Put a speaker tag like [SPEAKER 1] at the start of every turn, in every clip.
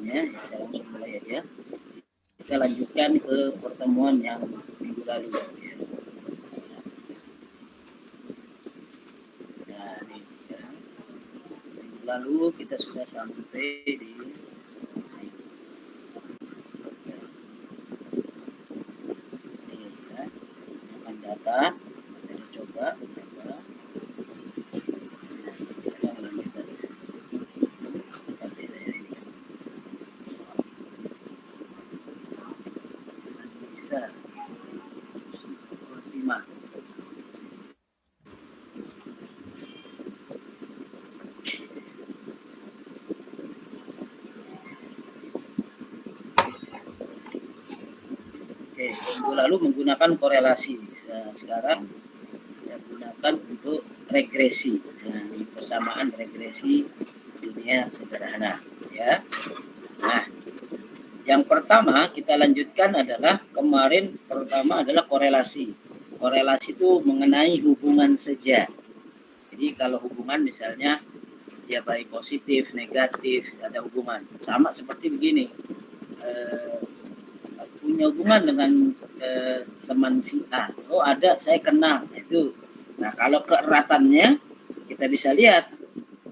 [SPEAKER 1] ya. Saya langsung mulai aja. Kita lanjutkan ke pertemuan yang minggu lalu. Ya. Nah, ini, ya. Minggu lalu kita sudah sampai di data. Kita coba bisa optimal. Oke, minggu lalu menggunakan korelasi. Sekarang saya gunakan untuk regresi. Nah, ini persamaan regresi linear sederhana, ya. Nah, yang pertama kita lanjutkan adalah kemarin pertama adalah korelasi. Korelasi itu mengenai hubungan saja. Jadi kalau hubungan misalnya ya baik positif, negatif, ada hubungan. Sama seperti begini. Punya hubungan dengan teman si A. Oh ada, saya kenal itu. Nah kalau keeratannya kita bisa lihat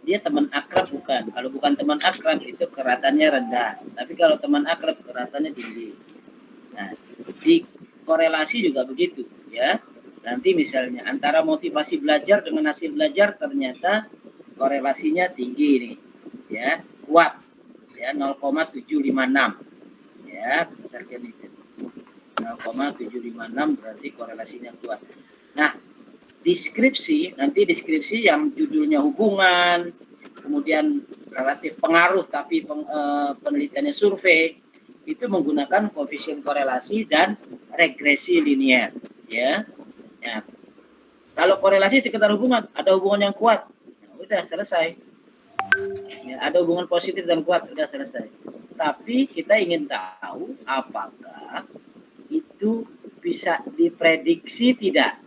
[SPEAKER 1] dia teman akrab bukan. Kalau bukan teman akrab itu keratannya rendah. Tapi kalau teman akrab keratannya tinggi. Nah di korelasi juga begitu ya. Nanti misalnya antara motivasi belajar dengan hasil belajar ternyata korelasinya tinggi nih ya, kuat ya, 0,756 ya, berdasarkan itu 0,756 berarti korelasinya kuat. Nah deskripsi, nanti deskripsi yang judulnya hubungan, kemudian relatif pengaruh tapi penelitiannya survei, itu menggunakan koefisien korelasi dan regresi linear ya. Ya. Kalau korelasi sekedar hubungan, ada hubungan yang kuat, ya, udah selesai. Ya, ada hubungan positif dan kuat, udah selesai. Tapi kita ingin tahu apakah itu bisa diprediksi tidak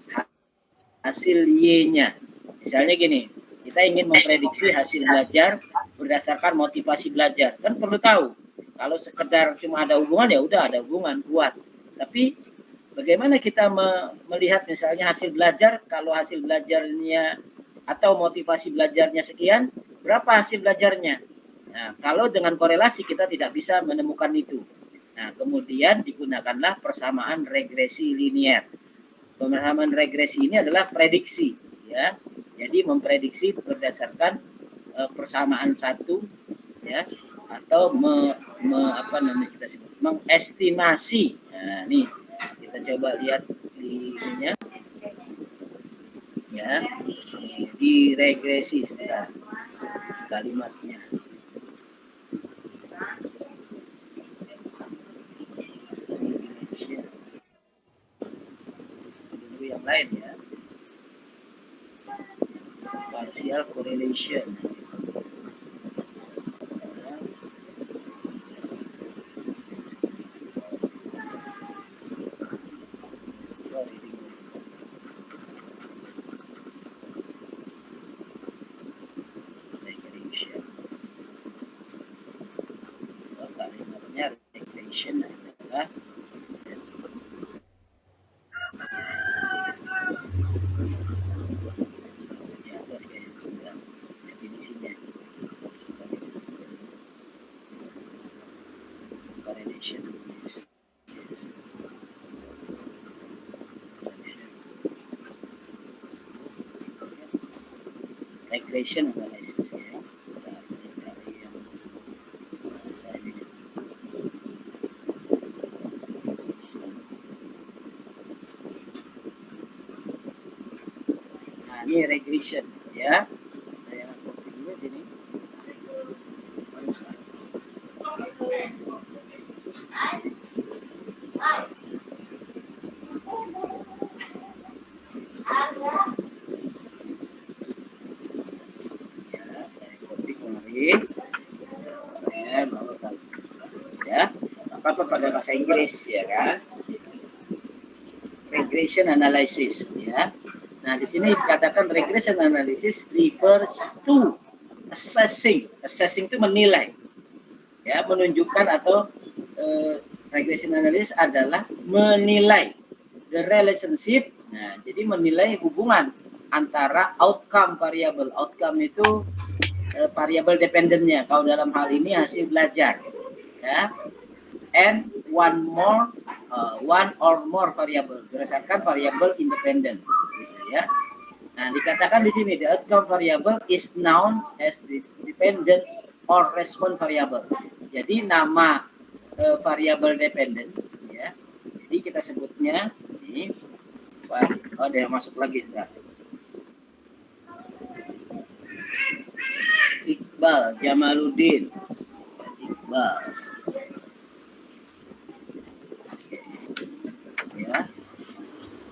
[SPEAKER 1] hasil Y-nya. Misalnya gini, kita ingin memprediksi hasil belajar berdasarkan motivasi belajar. Kan perlu tahu, kalau sekedar cuma ada hubungan ya udah ada hubungan kuat. Tapi bagaimana kita melihat misalnya hasil belajar, kalau hasil belajarnya atau motivasi belajarnya sekian, berapa hasil belajarnya? Nah, kalau dengan korelasi kita tidak bisa menemukan itu. Nah, kemudian digunakanlah persamaan regresi linear. Pemahaman regresi ini adalah prediksi ya. Jadi memprediksi berdasarkan persamaan satu ya, atau kita sebut mengestimasi. Nah, nih kita coba lihat di ininya ya, di regresi sebentar kalimatnya. Yang lain ya, partial correlation. Kalimatnya regression adalah regression analysis ya. Nah, ini regression ya. Saya copy dulu sini. Ya, apa pada bahasa Inggris ya kan, regression analysis ya. Nah di sini dikatakan regression analysis refers to assessing itu menilai ya, menunjukkan atau regression analysis adalah menilai the relationship. Nah, jadi menilai hubungan antara outcome variable. Outcome itu variable dependennya. Kalau dalam hal ini hasil belajar, ya. And one or more variable berdasarkan variable independen, gitu ya. Nah, dikatakan di sini the outcome variable is known as the dependent or response variable. Jadi nama variable dependent, ya. Jadi kita sebutnya ini. Oh, ada yang masuk lagi, enggak? Iqbal Jamaluddin. Iqbal. Ya.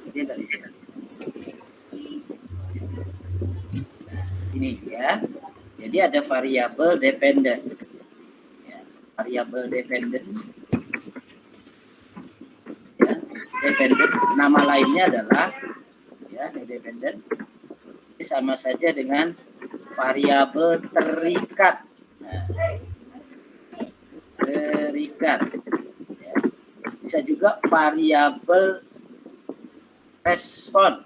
[SPEAKER 1] Ini dari sini. Ini ya. Jadi ada variabel dependent. Ya, variabel dependent. Ya, dependent. Nama lainnya adalah ya, dependent. Ini sama saja dengan variabel terikat. Nah, terikat. Ya. Bisa juga variabel respon.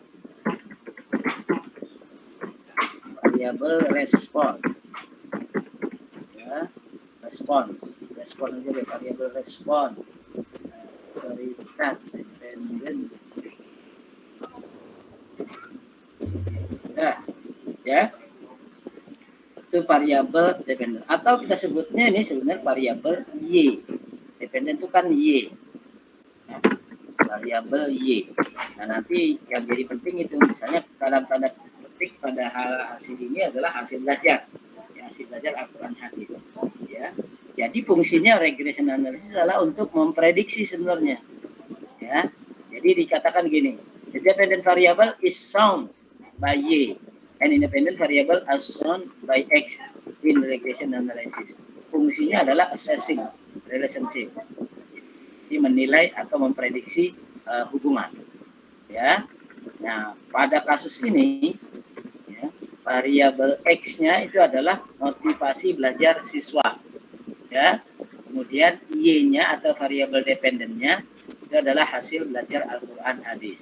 [SPEAKER 1] Variabel respon. Ya, respon. Respon aja deh, variabel respon. Terikat, dependent. Nah, ya. Itu variabel dependent. Atau kita sebutnya ini sebenarnya variabel Y. Dependent itu kan Y. Nah, variabel Y. Nah, nanti yang jadi penting itu misalnya dalam tanda petik pada hasil ini adalah hasil belajar. Ya, hasil belajar Al-Quran hadis. Ya. Jadi fungsinya regression analysis adalah untuk memprediksi sebenarnya. Ya. Jadi dikatakan gini, the dependent variable is shown by Y. And independent variable as shown by X in regression analysis. Fungsinya adalah assessing relationship. Jadi menilai atau memprediksi hubungan. Ya. Nah, pada kasus ini ya, variabel X-nya itu adalah motivasi belajar siswa. Ya. Kemudian Y-nya atau variabel dependennya itu adalah hasil belajar Al-Quran hadis.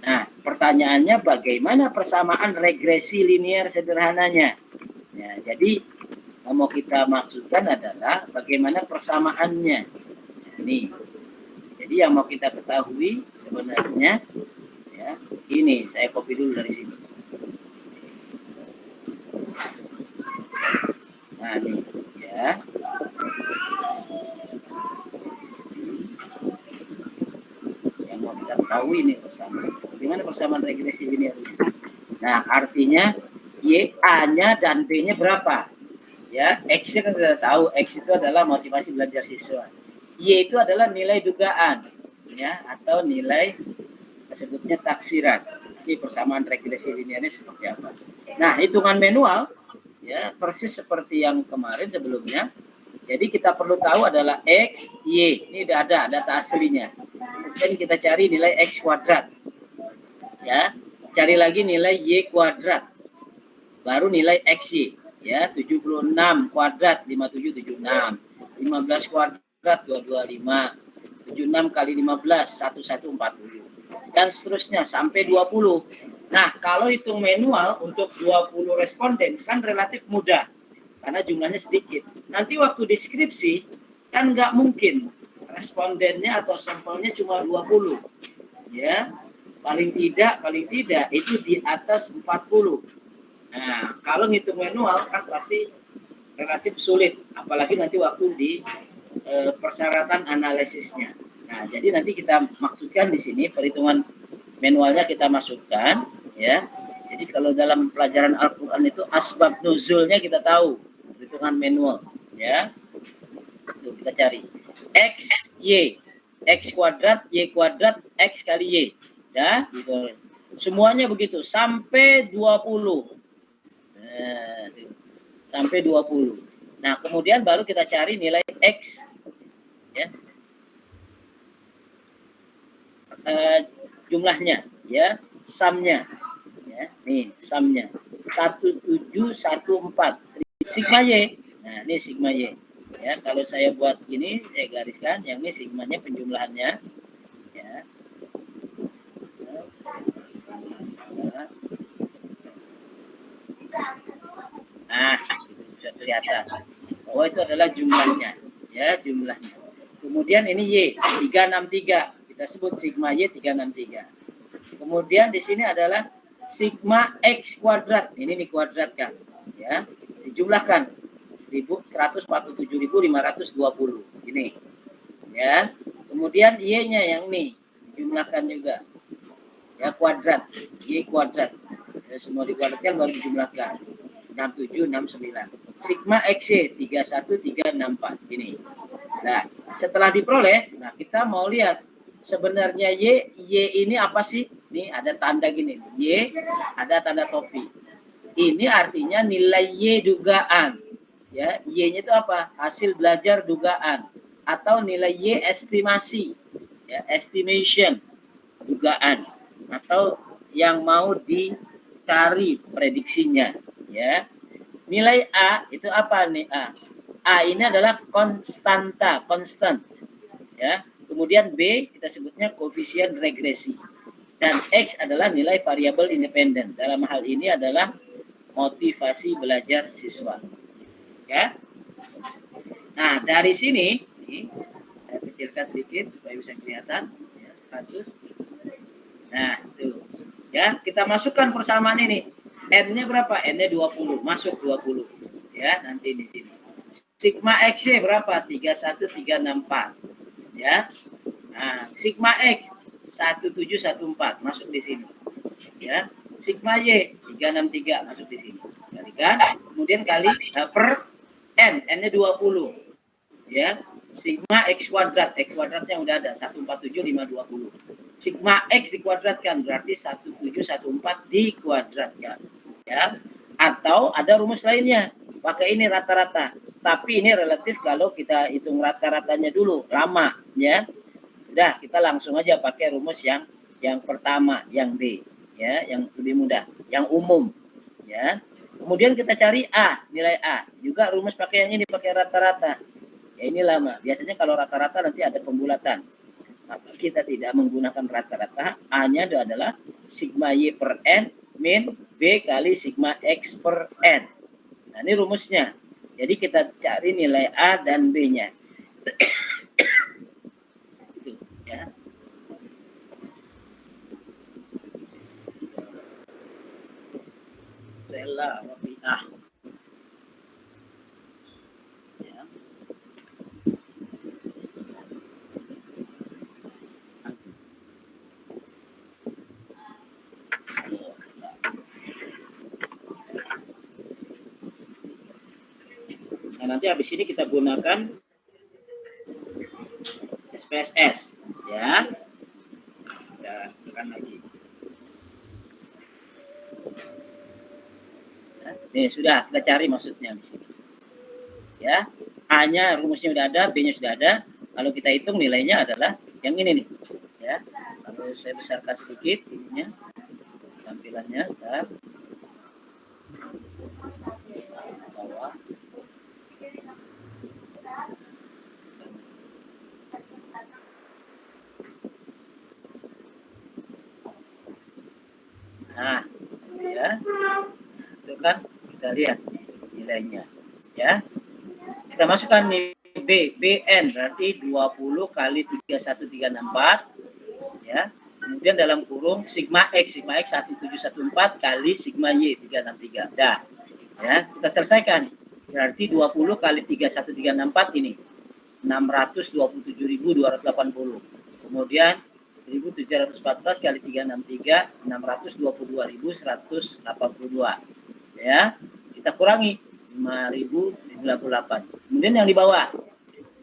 [SPEAKER 1] Nah, pertanyaannya bagaimana persamaan regresi linear sederhananya? Ya, jadi yang mau kita maksudkan adalah bagaimana persamaannya. Nah, ini. Jadi yang mau kita ketahui sebenarnya, ya, ini saya copy dulu dari sini. Nah, ini, ya. Yang mau kita ketahui ini persamaan. Bagaimana persamaan regresi linear? Nah, artinya Y, A-nya dan B-nya berapa? Ya, X-nya kan sudah tahu, X itu adalah motivasi belajar siswa. Y itu adalah nilai dugaan, ya, atau nilai disebutnya taksiran. Ini persamaan regresi linearnya seperti apa? Nah, hitungan manual, ya, persis seperti yang kemarin sebelumnya. Jadi kita perlu tahu adalah X, Y. Ini sudah ada data aslinya. Kemudian kita cari nilai X kuadrat. Ya, cari lagi nilai Y kuadrat. Baru nilai XY. Ya, 76 kuadrat 5776. 15 kuadrat 225. 76 kali 15 1140. Dan seterusnya sampai 20. Nah, kalau hitung manual untuk 20 responden kan relatif mudah karena jumlahnya sedikit. Nanti waktu deskripsi kan nggak mungkin respondennya atau sampelnya cuma 20. Ya. Paling tidak itu di atas 40. Nah, kalau ngitung manual kan pasti relatif sulit, apalagi nanti waktu di persyaratan analisisnya. Nah, jadi nanti kita maksudkan di sini perhitungan manualnya kita masukkan, ya. Jadi kalau dalam pelajaran Al-Quran itu asbab nuzulnya kita tahu, perhitungan manual, ya. Itu kita cari X, Y, X kuadrat, Y kuadrat, X kali Y. Ya, gitu. Semuanya begitu sampai 20. Nah, sampai 20. Nah, kemudian baru kita cari nilai X, ya. Jumlahnya, ya, sumnya. Ya, nih sumnya 1714 sigma Y. Nah, ini sigma Y. Ya, kalau saya buat gini, saya gariskan, yang ini sigmanya penjumlahannya. Ya. Nah, itu bisa kelihatan bahwa itu adalah jumlahnya, ya, jumlahnya. Kemudian ini Y 363, kita sebut sigma Y 363. Kemudian di sini adalah sigma X kuadrat, ini dikuadratkan, ya, dijumlahkan 147.520 ini, ya. Kemudian Y-nya yang ini dijumlahkan juga, ya, kuadrat, Y kuadrat, ya, semua dikuadratkan baru dijumlahkan 6769. Sigma XY 31364 ini. Nah, setelah diperoleh, nah kita mau lihat sebenarnya Y ini apa sih? Ini ada tanda gini, Y ada tanda topi. Ini artinya nilai Y dugaan. Ya, Y-nya itu apa? Hasil belajar dugaan atau nilai Y estimasi. Ya, estimation dugaan atau yang mau dicari prediksinya, ya. Nilai A itu apa nih? A ini adalah konstanta, konstan, ya. Kemudian B kita sebutnya koefisien regresi dan X adalah nilai variabel independen. Dalam hal ini adalah motivasi belajar siswa, ya. Nah, dari sini ini, saya kecilkan sedikit supaya bisa kelihatan, ya, 100. Nah, itu. Ya, kita masukkan persamaan ini. N-nya berapa? N-nya 20, masuk 20. Ya, nanti di sini. Sigma X-nya berapa? 31364. Ya. Nah, sigma X 1714 masuk di sini. Ya. Sigma Y 363 masuk di sini. Kalikan, kemudian kali per N, N-nya 20. Ya. Sigma X kuadrat, X kuadratnya udah ada 147520. Sigma X dikuadratkan berarti 1714 dikuadratkan, ya. Atau ada rumus lainnya, pakai ini rata-rata, tapi ini relatif kalau kita hitung rata-ratanya dulu lama, ya. Udah, kita langsung aja pakai rumus yang pertama, yang B, ya, yang lebih mudah, yang umum, ya. Kemudian kita cari A, nilai A, juga rumus pakai yang ini, pakai rata-rata. Ya, ini lama, biasanya kalau rata-rata nanti ada pembulatan. Maka kita tidak menggunakan rata-rata, A-nya adalah sigma Y per N min B kali sigma X per N. Nah, ini rumusnya. Jadi kita cari nilai A dan B-nya. Itu, ya. Sela Rabi'ah. Ya. Nah, nanti habis ini kita gunakan SPSS, ya. Kita tekan lagi. Nah, ini sudah kita cari maksudnya di sini. Ya, A-nya rumusnya sudah ada, B-nya sudah ada. Kalau kita hitung nilainya adalah yang ini nih. Ya, kalau saya besarkan sedikit ininya, tampilannya, bentar. Bawah. Nah, ya, itu kan kita lihat nilainya, ya. Kita masukkan nih B, BN berarti 20 kali 31364, ya. Kemudian dalam kurung sigma X 1714 kali sigma Y 363. Dah, ya, kita selesaikan. Berarti 20 kali 31364 ini 627.280. Kemudian 1714 kali 363 622.182. Ya, kita kurangi 5.098. Kemudian yang di bawah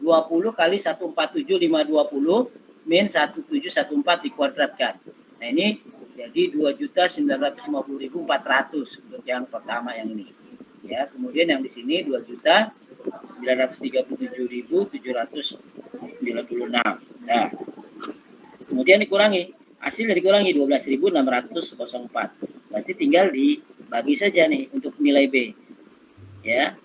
[SPEAKER 1] 20 kali 147.520 min 1714 dikuadratkan. Nah, ini jadi 2.950.400 untuk yang pertama yang ini. Ya, kemudian yang di sini 2.937.796. Nah, kemudian dikurangi, hasilnya dikurangi 12.604. Berarti tinggal dibagi saja nih untuk nilai B. Ya.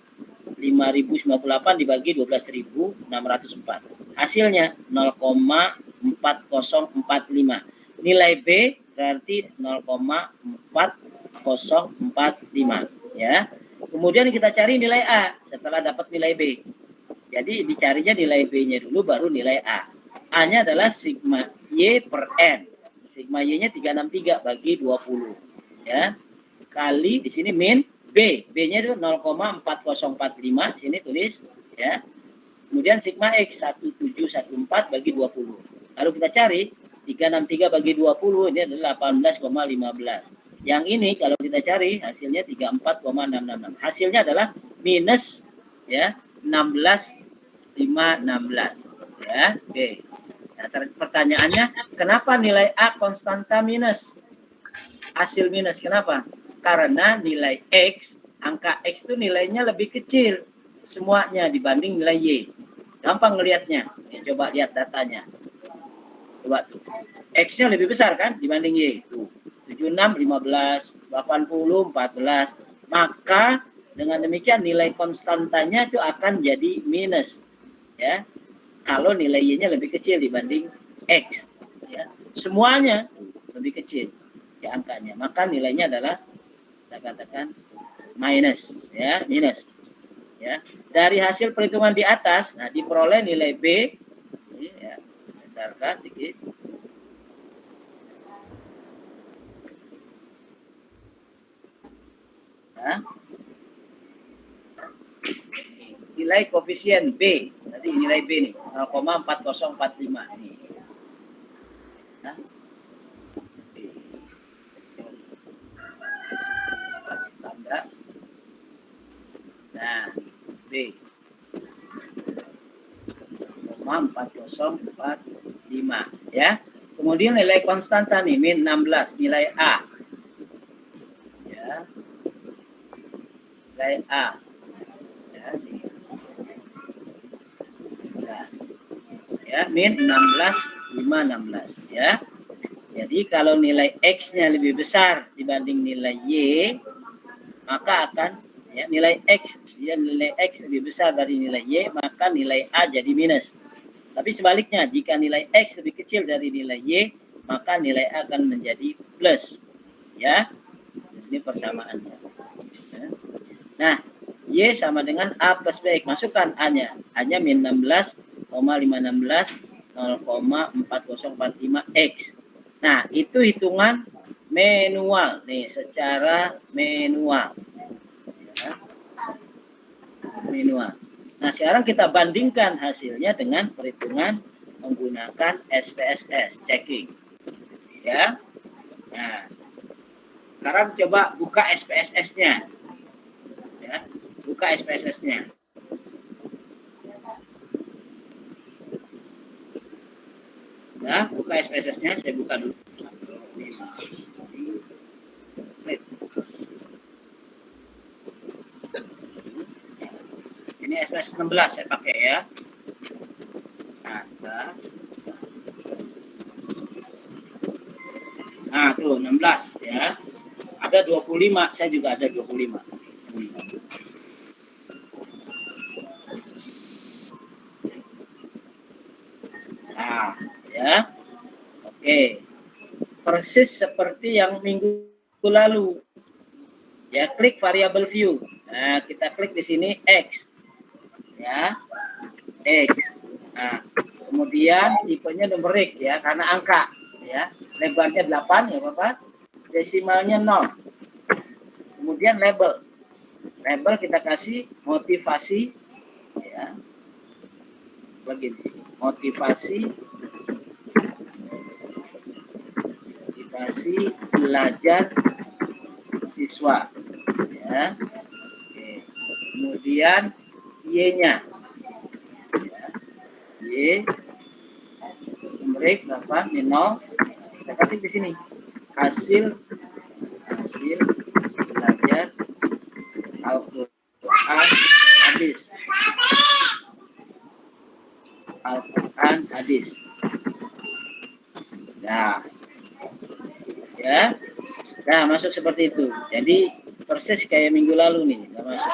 [SPEAKER 1] 5.098 dibagi 12.604. Hasilnya 0,4045. Nilai B berarti 0,4045 ya. Kemudian kita cari nilai A setelah dapat nilai B. Jadi dicarinya nilai B-nya dulu baru nilai A. A-nya adalah sigma Y per N. Sigma Y-nya 363 bagi 20 ya. Kali di sini min B. B-nya itu 0,4045 di sini tulis ya. Kemudian sigma X 1714 bagi 20. Lalu kita cari 363 bagi 20 ini adalah 18,15. Yang ini kalau kita cari hasilnya 34,666. Hasilnya adalah minus ya 16,516 ya. Oke. Nah, pertanyaannya kenapa nilai A konstanta minus? Hasil minus kenapa? Karena nilai X, angka X itu nilainya lebih kecil semuanya dibanding nilai Y. Gampang ngelihatnya. Ya, coba lihat datanya. Coba tuh. X-nya lebih besar kan dibanding Y. Tuh. 76, 15, 80, 14. Maka dengan demikian nilai konstantanya itu akan jadi minus. Ya. Kalau nilai Y-nya lebih kecil dibanding X. Ya. Semuanya lebih kecil ya angkanya. Maka nilainya adalah kita katakan minus. Ya, minus. Ya. Dari hasil perhitungan di atas, nah diperoleh nilai B. Ya. Bentar dikit. Nah, nilai koefisien B, tadi nilai B nih 0,4045 ini. Nah, tanda. Nah, B 0,4045 ya. Kemudian nilai konstanta nih min 16 nilai A. Ya. Nilai A. Ya, ya min 16,516 ya. Jadi kalau nilai X-nya lebih besar dibanding nilai Y, maka akan ya nilai X lebih besar dari nilai Y, maka nilai A jadi minus. Tapi sebaliknya, jika nilai X lebih kecil dari nilai Y, maka nilai A akan menjadi plus. Ya, ini persamaannya. Nah, Y sama dengan A plus BX. Masukkan A-nya. A-nya min 16,516 0,4045X. Nah, itu hitungan manual. Nih, secara manual. Ya. Manual. Nah, sekarang kita bandingkan hasilnya dengan perhitungan menggunakan SPSS, checking. Ya. Nah, sekarang coba buka SPSS-nya. Ya, buka SPSS-nya. Ya, buka SPSS-nya, saya buka dulu. Ini SPSS 16 saya pakai ya. Nah, tuh 16 ya. Ada 25, saya juga ada 25. Nah, ya. Oke. Persis seperti yang minggu lalu. Ya, klik variable view. Nah, kita klik di sini X. Ya. X. Nah, kemudian tipenya numerik ya, karena angka ya. Lebarnya 8 ya Bapak. Desimalnya 0. Kemudian label. Label kita kasih motivasi ya. Bagian sini. Motivasi belajar siswa ya. Oke. Kemudian Y-nya ya. Y numerik berapa? 0. Kita kasih di sini hasil belajar Al-Quran hadis. Al-Quran hadis. Nah, ya. Nah, masuk seperti itu. Jadi persis kayak minggu lalu nih, masuk.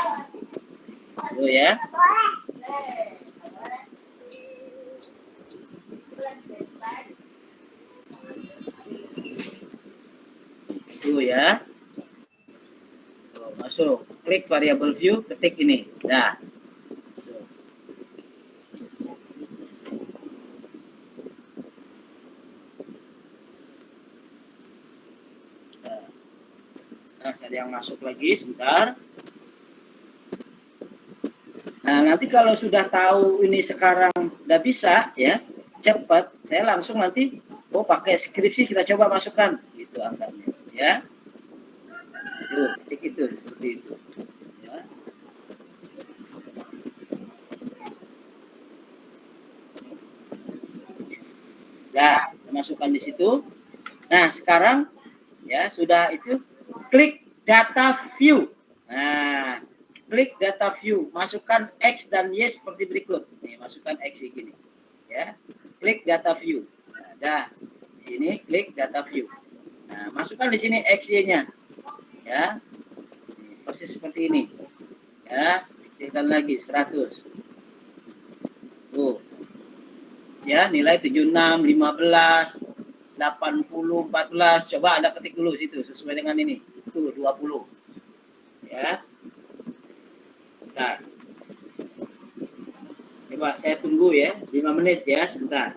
[SPEAKER 1] Tuh ya. Tuh ya. Tuh, masuk. Klik variable view, ketik ini. Nah. Nah, ada yang masuk lagi sebentar. Nah, nanti kalau sudah tahu ini sekarang udah bisa ya, cepat, saya langsung nanti pakai skripsi kita coba masukkan gitu angkanya ya. Itu ketik itu seperti itu ya. Ya, masukkan di situ. Nah, sekarang ya sudah itu klik data view. Nah, klik data view, masukkan X dan Y seperti berikut. Nih, masukkan X gini. Ya. Klik data view. Nah, di sini klik data view. Nah, masukkan di sini X-Y-nya. Ya. Persis seperti ini. Ya, kecilkan lagi 100. Tuh. Ya, nilai 76, 15, 80, 14. Coba Anda ketik dulu situ sesuai dengan ini. Tuh, 20. Ya. Bentar. Coba saya tunggu ya, 5 menit ya, sebentar.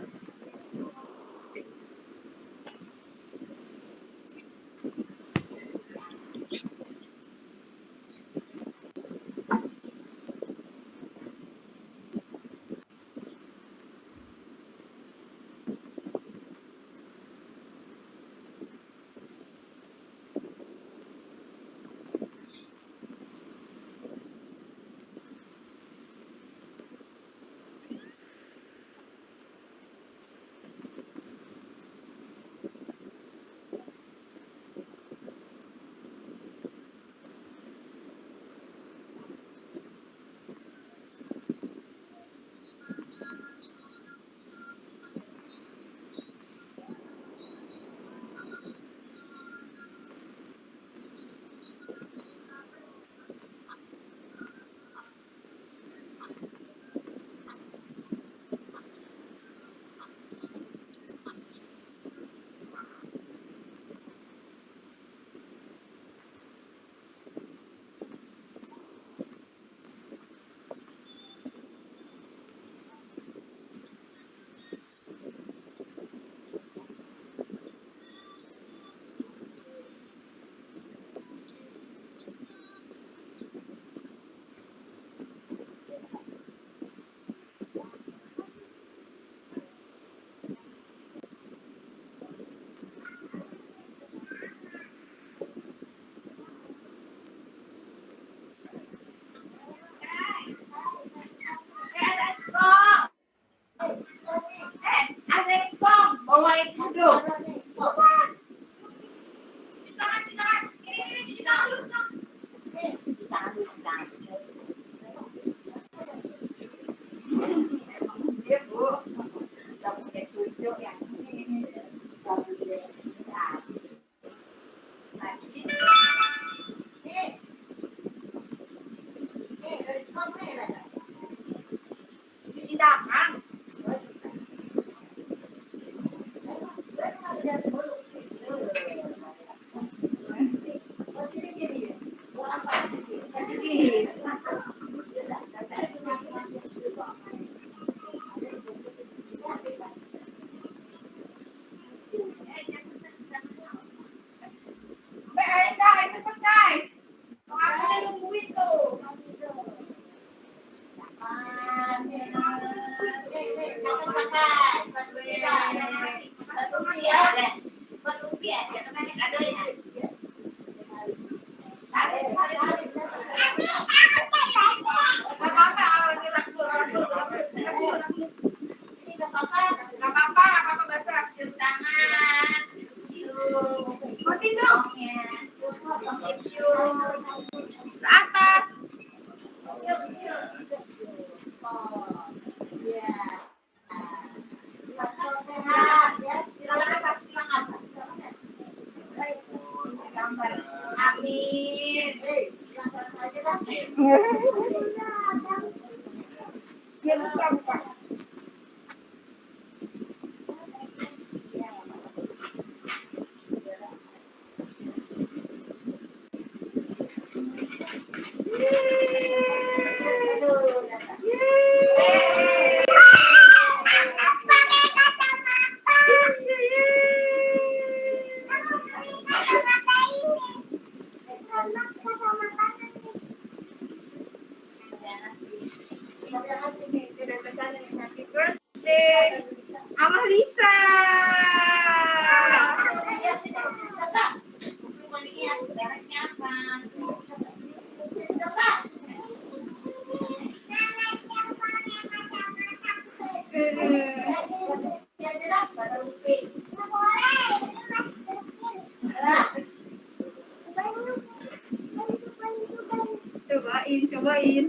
[SPEAKER 2] Cobain.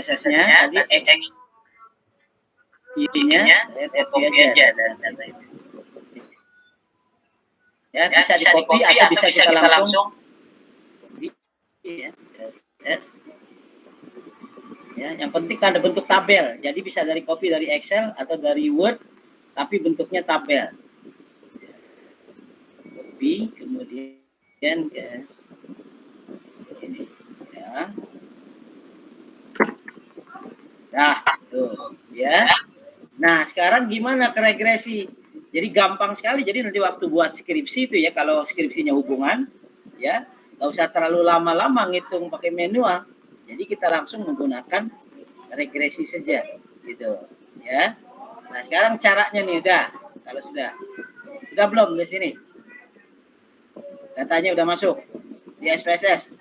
[SPEAKER 1] prosesnya tadi X Y-nya copy aja data itu. Ya, bisa di copy atau bisa kita langsung ya, ya, yang penting kan ada bentuk tabel. Jadi bisa dari copy dari Excel atau dari Word, tapi bentuknya tabel. Copy, kemudian ke ini, ya. Nah, tuh, ya. Nah, sekarang gimana ke regresi? Jadi gampang sekali. Jadi nanti waktu buat skripsi itu ya, kalau skripsinya hubungan, ya, nggak usah terlalu lama-lama ngitung pakai manual. Jadi kita langsung menggunakan regresi saja, gitu, ya. Nah, sekarang caranya nih udah. Kalau sudah belum di sini? Datanya udah masuk di SPSS.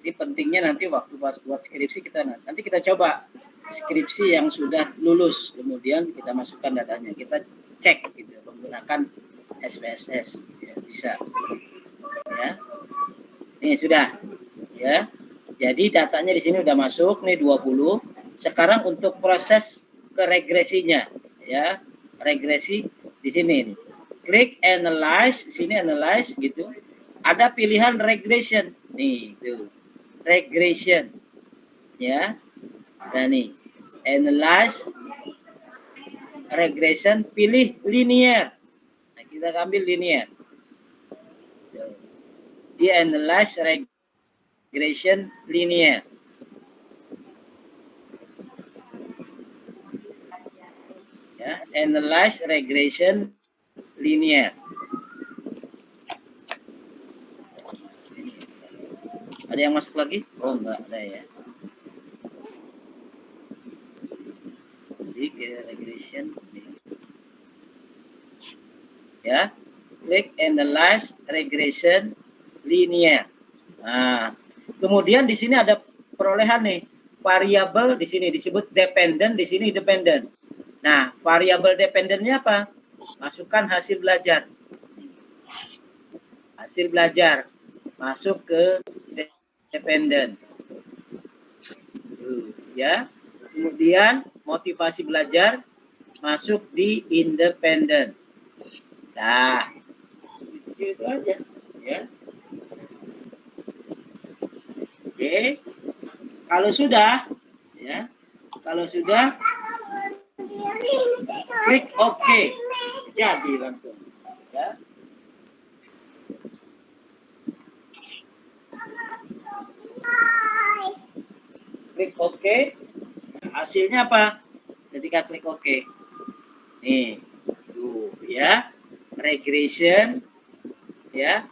[SPEAKER 1] Jadi pentingnya nanti waktu buat skripsi nanti kita coba skripsi yang sudah lulus, kemudian kita masukkan datanya, kita cek gitu menggunakan SPSS, ya, bisa, ya. Ini sudah, ya. Jadi datanya di sini udah masuk nih 20. Sekarang untuk proses ke regresinya, ya, regresi di sini nih. Klik analyze, sini analyze gitu. Ada pilihan regression nih, tuh. Regression, ya. Dan nih analyze regression, pilih linear. Nah, kita ambil linear. Di analyze regression linear. Ya, analyze regression linear. Ada yang masuk lagi? Oh, enggak ada ya. Jadi regression, ya, klik analyze regression linear. Nah, kemudian di sini ada perolehan nih, variabel di sini disebut dependent, di sini dependent. Nah, variabel dependentnya apa? Masukkan hasil belajar. Hasil belajar masuk ke dependent, ya. Kemudian motivasi belajar masuk di independent. Nah, itu aja, ya. Oke, kalau sudah, ya, klik OK, jadi langsung, ya. klik OK. Hasilnya apa? Ketika klik OK. Nih, tuh ya. Regression ya.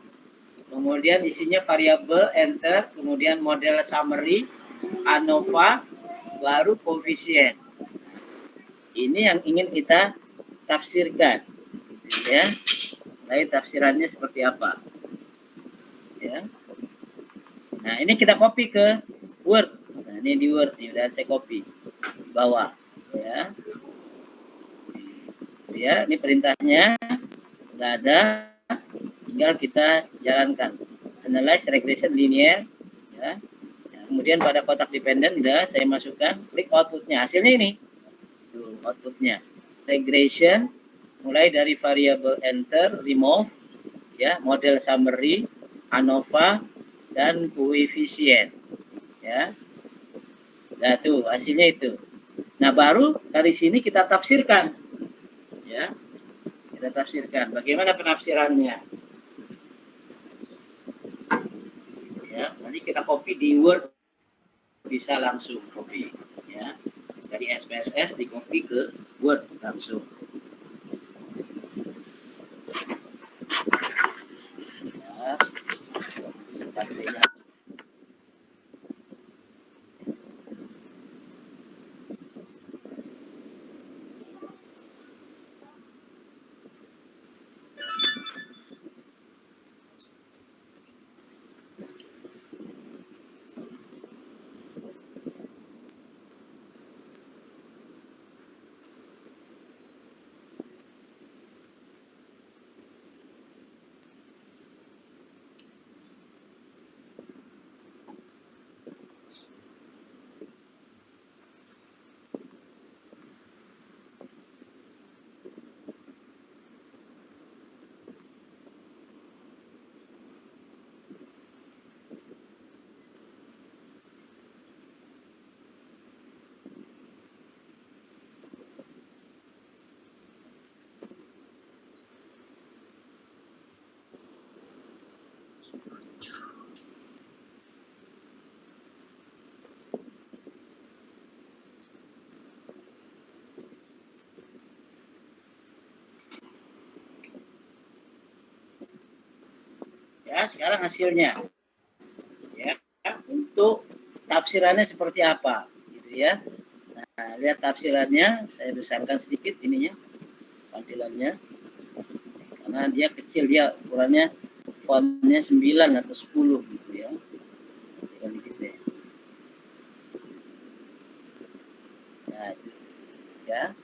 [SPEAKER 1] Kemudian isinya variabel, enter, kemudian model summary, ANOVA, baru koefisien. Ini yang ingin kita tafsirkan, ya. Lalu tafsirannya seperti apa? Ya. Nah, ini kita copy ke Word. Nah, ini di Word nih, udah saya copy di bawah, ya. Ya, ini perintahnya udah ada, tinggal kita jalankan. Analyze regression linear, ya. Kemudian pada kotak dependent udah saya masukkan, klik outputnya. Hasilnya ini, tuh, outputnya regression mulai dari variabel enter, remove, ya, model summary, ANOVA, dan koefisien, ya. Nah tuh hasilnya itu. Nah baru dari sini kita tafsirkan, ya, kita tafsirkan. Bagaimana penafsirannya? Ya, nanti kita copy di Word, bisa langsung copy, ya, dari SPSS di copy ke Word langsung. Ya, ya, sekarang hasilnya, ya, untuk tafsirannya seperti apa, gitu ya. Nah, lihat tafsirannya, saya besarkan sedikit ininya, tampilannya, karena dia kecil, dia ukurannya fontnya 9 atau 10 gitu ya. Dikit deh. Nah, itu, ya.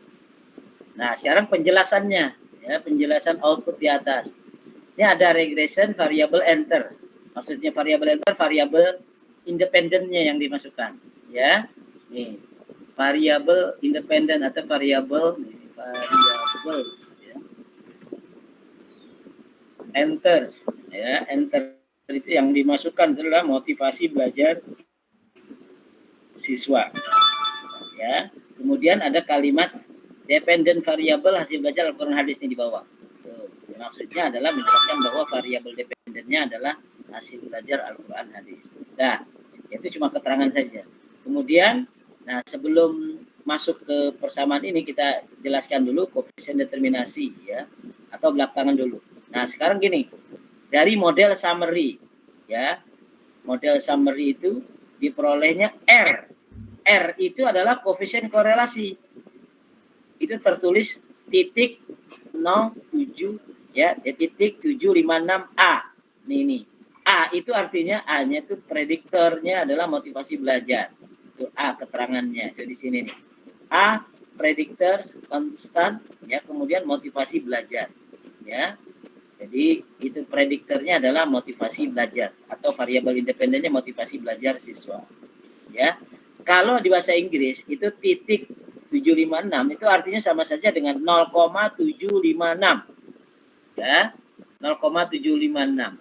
[SPEAKER 1] Nah, sekarang penjelasannya, ya, penjelasan output di atas. Ini ada regression variabel enter. Maksudnya variabel enter, variabel independennya yang dimasukkan, ya. Nih, variabel independen atau variabel ya. Enters, ya, enter itu yang dimasukkan adalah motivasi belajar siswa, ya. Kemudian ada kalimat dependent variable hasil belajar Al-Quran hadis ini di bawah. Maksudnya adalah menjelaskan bahwa variabel dependennya adalah hasil belajar Al-Quran hadis. Nah, itu cuma keterangan saja. Kemudian, nah sebelum masuk ke persamaan ini kita jelaskan dulu koefisien determinasi, ya, atau belakangan dulu. Nah sekarang gini, dari model summary, ya, model summary itu diperolehnya R. R itu adalah koefisien korelasi. Itu tertulis titik 07, ya, titik 756A. Nih. A itu artinya A-nya itu prediktornya adalah motivasi belajar. Itu A keterangannya. Jadi sini nih. A prediktor konstan, ya, kemudian motivasi belajar, ya. Jadi itu prediktornya adalah motivasi belajar atau variabel independennya motivasi belajar siswa, ya. Kalau di bahasa Inggris itu titik 756 itu artinya sama saja dengan 0,756, ya, 0,756.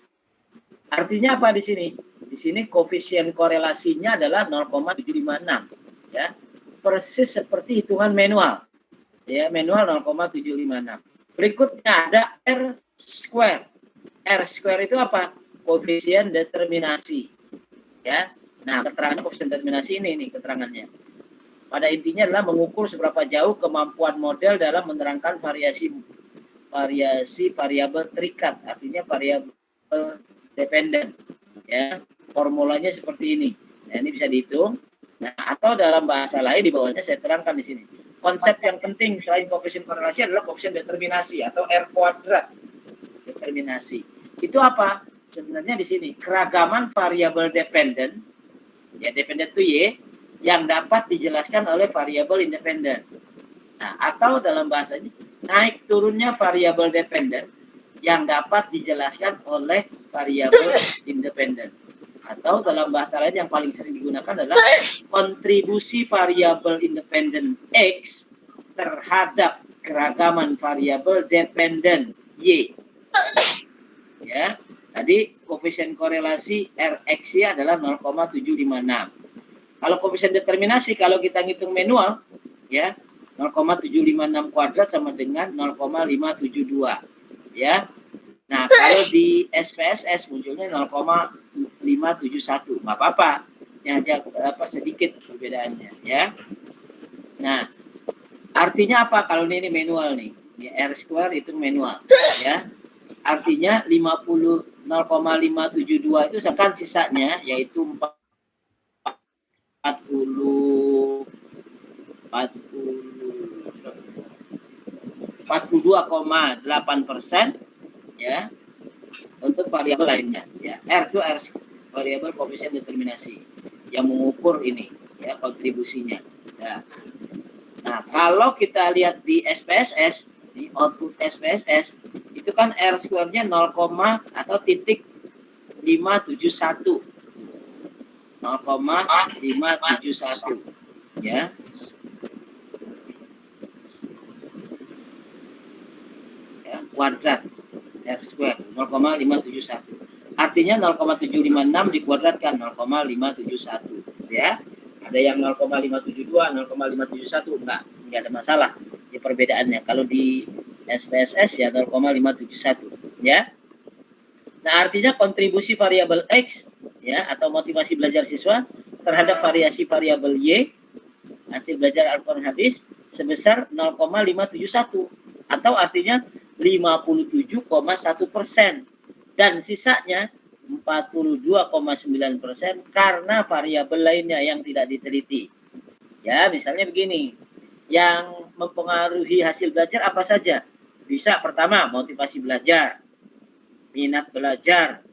[SPEAKER 1] Artinya apa di sini? Di sini koefisien korelasinya adalah 0,756, ya, persis seperti hitungan manual, ya, manual 0,756. Berikutnya ada R square. R square itu apa? Koefisien determinasi, ya. Nah, keterangan koefisien determinasi ini nih keterangannya. Pada intinya adalah mengukur seberapa jauh kemampuan model dalam menerangkan variasi variabel terikat, artinya variabel dependen. Ya, formulanya seperti ini. Nah, ini bisa dihitung. Nah, atau dalam bahasa lain di bawahnya saya terangkan di sini. Konsep yang penting selain koefisien korelasi adalah koefisien determinasi atau R kuadrat determinasi. Itu apa? Sebenarnya di sini keragaman variabel dependen, ya dependen itu Y, yang dapat dijelaskan oleh variabel independen. Nah, atau dalam bahasanya naik turunnya variabel dependen yang dapat dijelaskan oleh variabel independen. Atau dalam bahasa lain yang paling sering digunakan adalah kontribusi variabel independen X terhadap keragaman variabel dependen Y. Ya, tadi koefisien korelasi Rx adalah 0,756. Kalau koefisien determinasi kalau kita ngitung manual, ya 0,756 kuadrat sama dengan 0,572. Ya. Nah, kalau di SPSS munculnya 0,571. Nggak apa-apa. Yang apa sedikit perbedaannya, ya. Nah, artinya apa kalau ini manual nih? Ya, R square itu manual, ya. Artinya 0,572 itu sekan sisanya yaitu 42,8% ya untuk variabel lainnya ya. R itu R variabel koefisien determinasi yang mengukur ini ya kontribusinya ya. Nah, kalau kita lihat di SPSS, di output SPSS itu kan R square-nya 0, atau titik 571 0,571 ya. Ya, kuadrat R square 0,571. Artinya 0,756 dikuadratkan 0,571 ya. Ada yang 0,572, 0,571 enggak ada masalah di perbedaannya. Kalau di SPSS ya 0,571 ya. Nah, artinya kontribusi variabel X ya atau motivasi belajar siswa terhadap variasi variabel Y hasil belajar Al-Quran hadis sebesar 0,571 atau artinya 57,1% dan sisanya 42,9% karena variabel lainnya yang tidak diteliti. Ya, misalnya begini. Yang mempengaruhi hasil belajar apa saja? Bisa pertama motivasi belajar, minat belajar,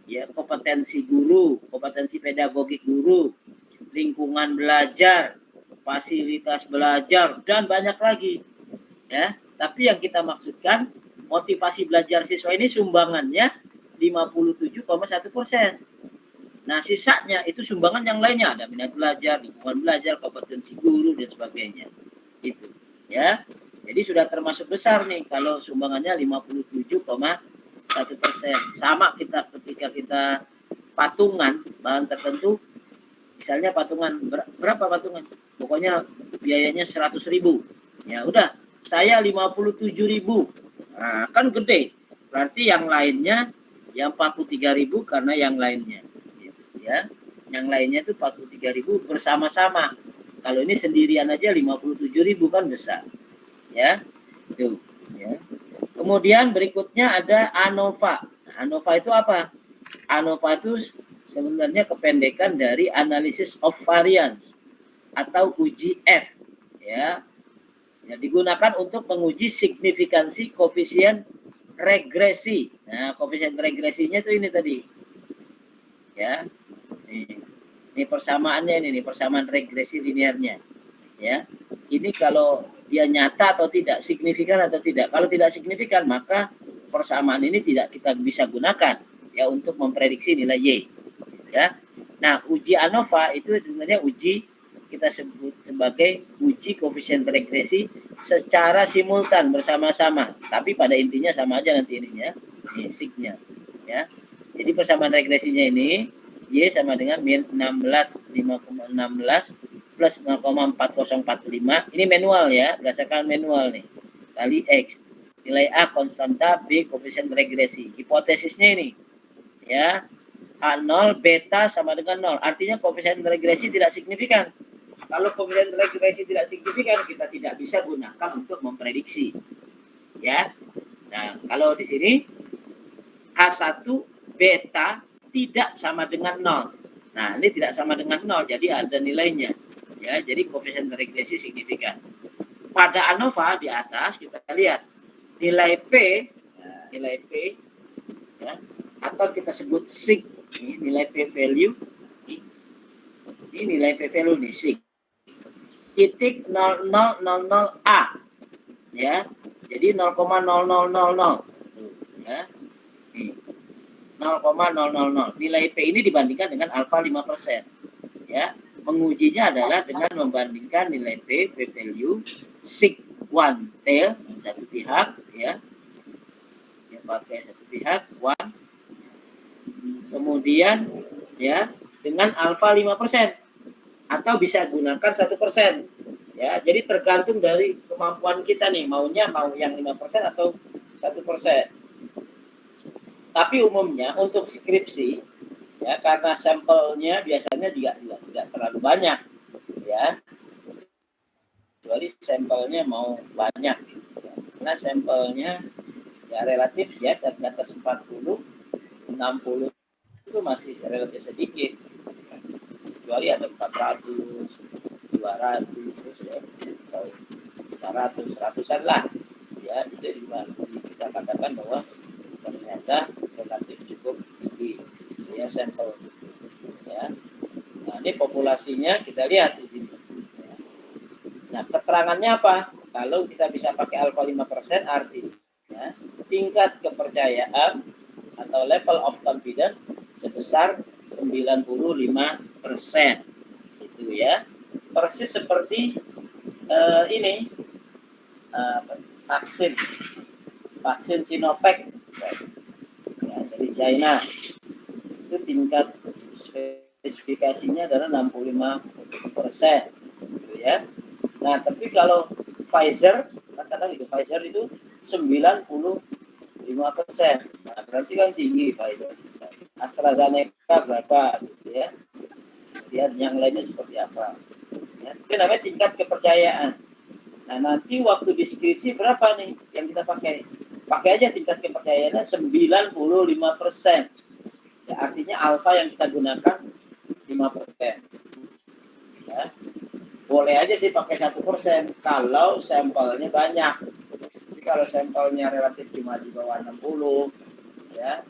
[SPEAKER 1] ya kompetensi guru, kompetensi pedagogik guru, lingkungan belajar, fasilitas belajar dan banyak lagi. Ya, tapi yang kita maksudkan motivasi belajar siswa ini sumbangannya 57,1%. Nah, sisanya itu sumbangan yang lainnya, ada minat belajar, lingkungan belajar, kompetensi guru dan sebagainya. Itu, ya. Jadi sudah termasuk besar nih kalau sumbangannya 57,1%. Sama kita ketika kita patungan bahan tertentu, misalnya patungan berapa patungan? Pokoknya biayanya 100.000. Ya udah, saya 57.000. Nah, kan gede. Berarti yang lainnya yang 43.000 karena yang lainnya. Ya, yang lainnya itu 43.000 bersama-sama. Kalau ini sendirian aja 57.000 kan besar. Ya, itu. Ya. Kemudian berikutnya ada ANOVA. Nah, ANOVA itu apa? ANOVA itu sebenarnya kependekan dari Analysis of Variance atau uji F. Ya, yang digunakan untuk menguji signifikansi koefisien regresi. Nah, koefisien regresinya itu ini tadi. Ya. Ini persamaannya ini persamaan regresi linearnya. Ya. Ini kalau dia nyata atau tidak, signifikan atau tidak. Kalau tidak signifikan, maka persamaan ini tidak kita bisa gunakan ya untuk memprediksi nilai Y. Ya. Nah, uji ANOVA itu sebenarnya uji kita sebut sebagai uji koefisien regresi secara simultan bersama-sama. Tapi pada intinya sama aja nanti ininya, ini signya. Ya. Jadi persamaan regresinya ini Y sama dengan min 16,5,16 plus 0,4045. Ini manual ya, berdasarkan manual nih. Kali X. Nilai A konstanta, B koefisien regresi. Hipotesisnya ini. Ya. H0 beta sama dengan 0. Artinya koefisien regresi tidak signifikan. Kalau koefisien regresi tidak signifikan, kita tidak bisa gunakan untuk memprediksi. Ya. Nah, kalau di sini H1 beta tidak sama dengan 0. Nah, ini tidak sama dengan 0, jadi ada nilainya. Ya, jadi koefisien regresi signifikan. Pada ANOVA di atas kita lihat nilai P, ya, atau kita sebut sig, ini nilai P value, ini nilai P value nih sig, titik 0000A, ya, jadi 0,0000, ya, 0,000. Nilai P ini dibandingkan dengan alfa 5%. Ya, mengujinya adalah dengan membandingkan nilai P value sig 1 tail satu pihak, ya. Ya, pakai satu pihak 1. Kemudian ya dengan alfa 5% atau bisa gunakan 1%. Ya, jadi tergantung dari kemampuan kita nih, mau yang 5% atau 1%. Tapi umumnya untuk skripsi, ya karena sampelnya biasanya juga tidak terlalu banyak, ya. Kecuali sampelnya mau banyak, gitu. Karena sampelnya ya relatif ya di atas 40, 60 itu masih relatif sedikit. Kecuali ada 400, 200, ya, atau 100, 100-an lah, ya. Jadi kita katakan bahwa ternyata relatif cukup tinggi, ya, sampel, ya. Nah, ini populasinya kita lihat di sini. Nah, keterangannya apa? Kalau kita bisa pakai alfa 5%, artinya tingkat kepercayaan atau level of confidence sebesar 95%. Itu ya. Persis seperti ini vaksin Sinovac, ya, dari China. Itu tingkat spesifikasinya adalah 65%, gitu ya. Nah, tapi kalau Pfizer, katakan itu Pfizer itu 95%. Nah, berarti kan tinggi Pfizer. AstraZeneca berapa, gitu ya. Lihat yang lainnya seperti apa. Ya, itu namanya tingkat kepercayaan. Nah, nanti waktu deskripsi berapa nih yang kita pakai? Pakai aja tingkat kepercayaannya 95%. Ya, artinya alfa yang kita gunakan 5%. Ya. Boleh aja sih pakai 1% kalau sampelnya banyak. Jadi kalau sampelnya relatif cuma di bawah 60, ya,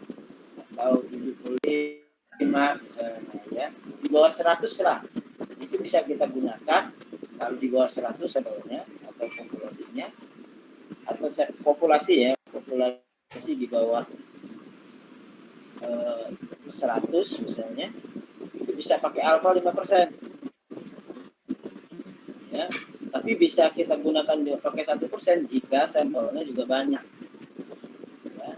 [SPEAKER 1] atau 75 misalnya, ya, di bawah 100 lah, itu bisa kita gunakan. Kalau di bawah 100 sampelnya atau populasinya, atau populasi ya, populasi di bawah 100 misalnya, itu bisa pakai alfa 5%. Ya, tapi bisa kita gunakan pakai 1% jika sampelnya juga banyak. Ya,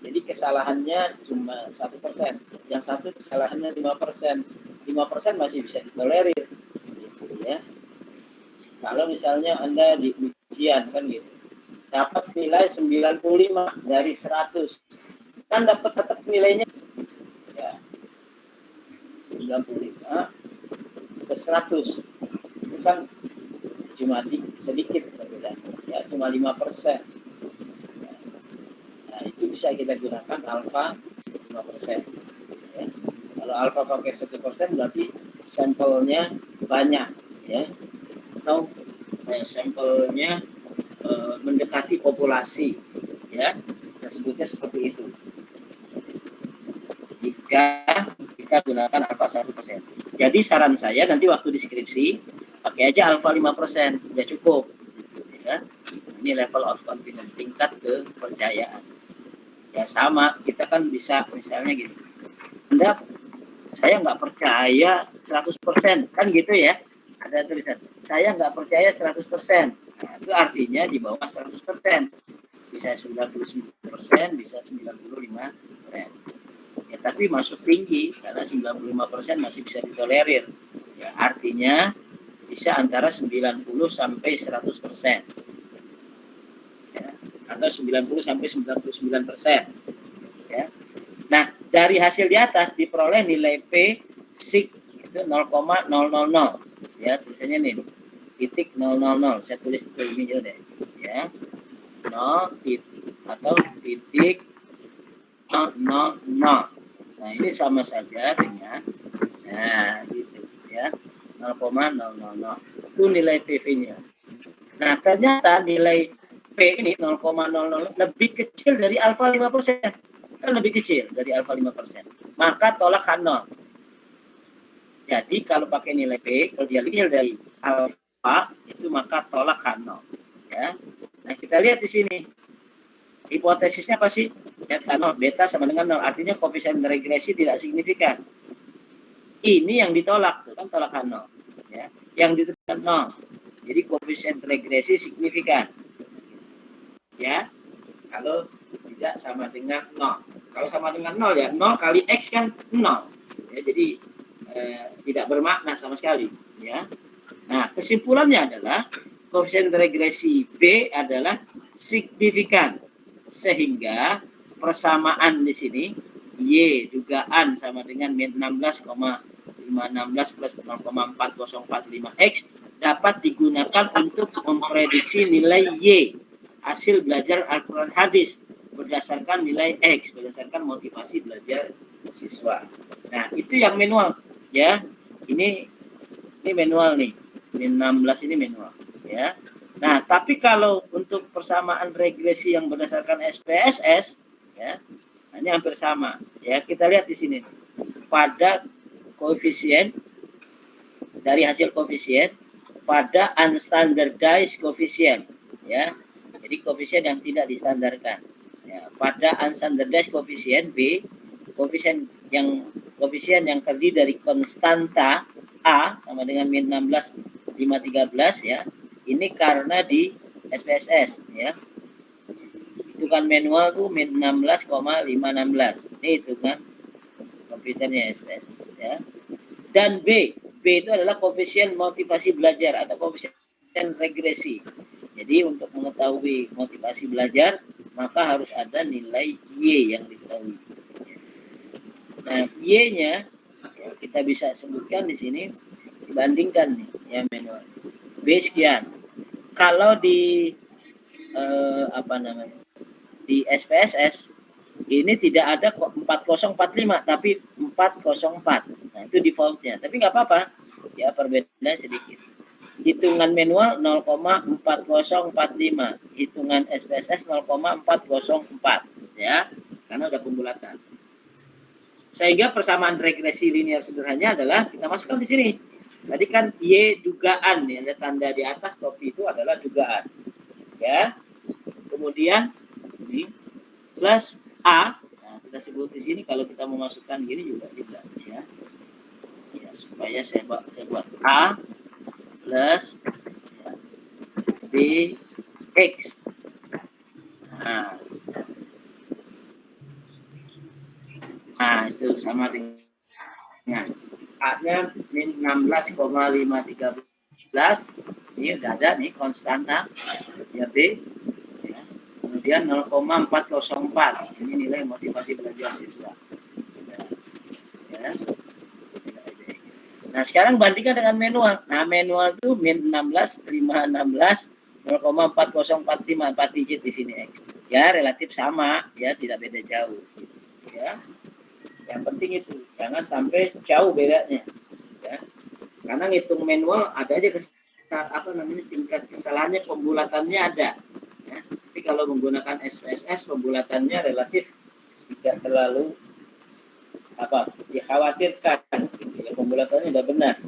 [SPEAKER 1] jadi kesalahannya cuma 1%, yang satu kesalahannya 5%. 5% masih bisa ditolerir, gitu ya. Kalau misalnya Anda di ujian kan gitu, dapat nilai 95 dari 100, kan dapat tetap nilainya ya 95 ke 100, itu kan cuma sedikit berbeda, ya, cuma 5%. Nah, itu bisa kita gunakan alfa 5%. Ya. Kalau alfa pakai 1% berarti sampelnya banyak, ya, atau sampelnya mendekati populasi, ya, kita sebutnya seperti itu. Jika kita gunakan alfa 1%. Jadi saran saya nanti waktu deskripsi pakai aja alfa 5%, sudah cukup. Ya. Ini level of confidence, tingkat kepercayaan. Ya sama, kita kan bisa misalnya gitu. Saya nggak percaya 100%, kan gitu ya. Ada tulisan, saya nggak percaya 100%. Nah, itu artinya di bawah 100%. Bisa 99%, bisa 95%. Ya, tapi masuk tinggi, karena 95% masih bisa ditolerir. Ya, artinya bisa antara 90 sampai 100%. Ya, atau 90 sampai 99%. Ya. Nah, dari hasil di atas diperoleh nilai P sig itu 0,000 ya, tulisannya nih titik 000, saya tulis ini dulu deh ya, 0 titik atau titik 000. Nah ini sama saja dengan gitu ya, 0,000 itu nilai PV-nya. Nah ternyata nilai P ini 0,00 lebih kecil dari alfa 5%, kan lebih kecil dari alfa 5%, maka tolak H0. Jadi kalau pakai nilai P, kalau dia kecil dari alfa itu maka tolak H0 ya. Nah kita lihat di sini hipotesisnya apa sih? Beta 0, beta sama dengan 0, artinya koefisien regresi tidak signifikan. Ini yang ditolak, kan tolak H0 ya. Yang ditentukan 0. Jadi koefisien regresi signifikan. Ya. Kalau tidak sama dengan 0. Kalau sama dengan 0 ya 0 kali X kan 0. Ya, jadi tidak bermakna sama sekali ya. Nah, kesimpulannya adalah koefisien regresi B adalah signifikan, sehingga persamaan di sini Y dugaan sama dengan min 16,516 plus 0,4045X dapat digunakan untuk memprediksi nilai Y hasil belajar Al-Quran hadis berdasarkan nilai X, berdasarkan motivasi belajar siswa. Nah, itu yang manual ya. Ini manual nih. Min 16 ini manual ya. Nah, tapi kalau untuk persamaan regresi yang berdasarkan SPSS ya, ini hampir sama ya. Kita lihat di sini pada koefisien dari hasil koefisien pada unstandardized koefisien ya. Jadi koefisien yang tidak distandarkan. Ya, pada unstandardized koefisien B, koefisien yang terdiri dari konstanta A sama dengan min 16 513 ya. Ini karena di SPSS ya. Hitungan manual tuh min 16,516. Ini hitungan komputernya SPSS ya. Dan B itu adalah koefisien motivasi belajar atau koefisien regresi. Jadi untuk mengetahui motivasi belajar maka harus ada nilai Y yang diketahui. Nah, Y-nya ya, kita bisa sebutkan di sini dibandingkan nih ya manual. B sekian. Kalau di di SPSS ini tidak ada 4045 tapi 404. Nah, itu defaultnya. Tapi nggak apa-apa. Ya perbedaan sedikit. Hitungan manual 0,4045, hitungan SPSS 0,404 ya, karena udah pembulatan. Sehingga persamaan regresi linear sederhananya adalah kita masukkan di sini. Tadi kan Y dugaan ya, ada tanda di atas topi itu adalah dugaan. Ya. Kemudian ini plus A. Nah, kita sebut di sini kalau kita memasukkan gini juga bisa ya. Ya, supaya saya buat A plus B X. Nah, itu sama dengan A-nya min 16,513. Ini udah ada nih konstanta ya B. Ya. Kemudian 0,404. Ini nilai motivasi belajar siswa. Ya. Nah, sekarang bandingkan dengan manual. Nah, manual itu min 16, 516, 0,4045, 4 digit di sini X. Ya, relatif sama, ya, tidak beda jauh. Ya. Yang penting itu, jangan sampai jauh bedanya. Ya. Karena ngitung manual ada aja tingkat kesalahannya, pembulatannya ada. Ya. Tapi kalau menggunakan SPSS, pembulatannya relatif tidak terlalu dikhawatirkan, ya, pembulatannya sudah benar.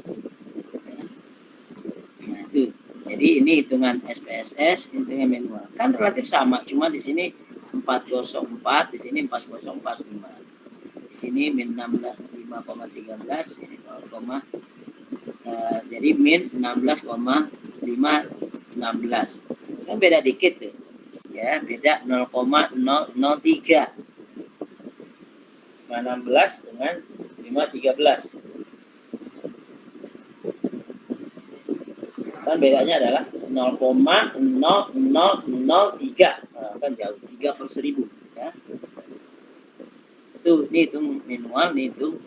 [SPEAKER 1] Nah, itu. Jadi ini hitungan SPSS, hitungan manual. Kan relatif sama, cuma di sini 404, di sini 4045. Di sini min 16,5,13, ini 0, jadi min 16,516. Kan beda dikit tuh. Ya, beda 0,003. 16 dengan 513. Kan bedanya adalah 0,0003. Nah, kan jauh, 3/1000 ya. Tuh, ini hitung manual, ini hitung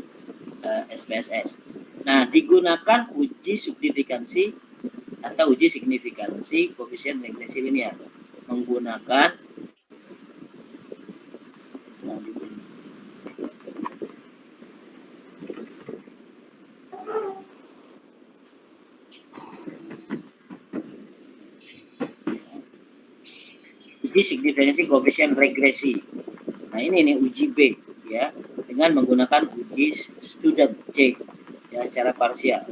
[SPEAKER 1] SPSS. Nah, digunakan uji subdividensi atau uji signifikansi koefisien regresi linear menggunakan uji signifikansi koefisien regresi. Nah, ini nih uji B ya, dengan menggunakan uji student C ya secara parsial.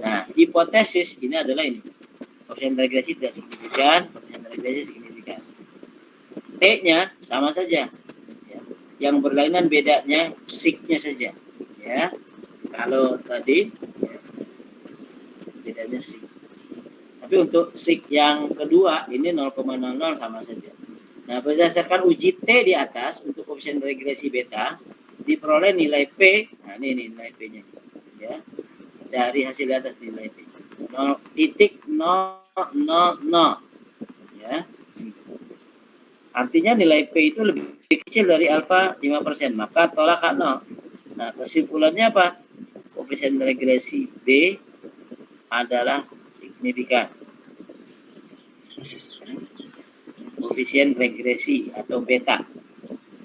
[SPEAKER 1] Nah, hipotesis ini adalah ini. Koefisien regresi tidak signifikan, koefisien regresi signifikan. T-nya sama saja. Ya. Yang berlainan bedanya sig-nya saja. Ya. Kalau tadi ya, bedanya sig. Tapi untuk sig yang kedua ini 0,00 sama saja. Nah, berdasarkan uji T di atas untuk koefisien regresi beta diperoleh nilai P. Nah, ini nilai P-nya. Ya. Dari hasil di atas nilai P. 0,000 ya. Artinya nilai P itu lebih kecil dari alfa 5%, maka tolak K0. Nah, kesimpulannya apa? Koefisien regresi B adalah signifikan. Koefisien regresi atau beta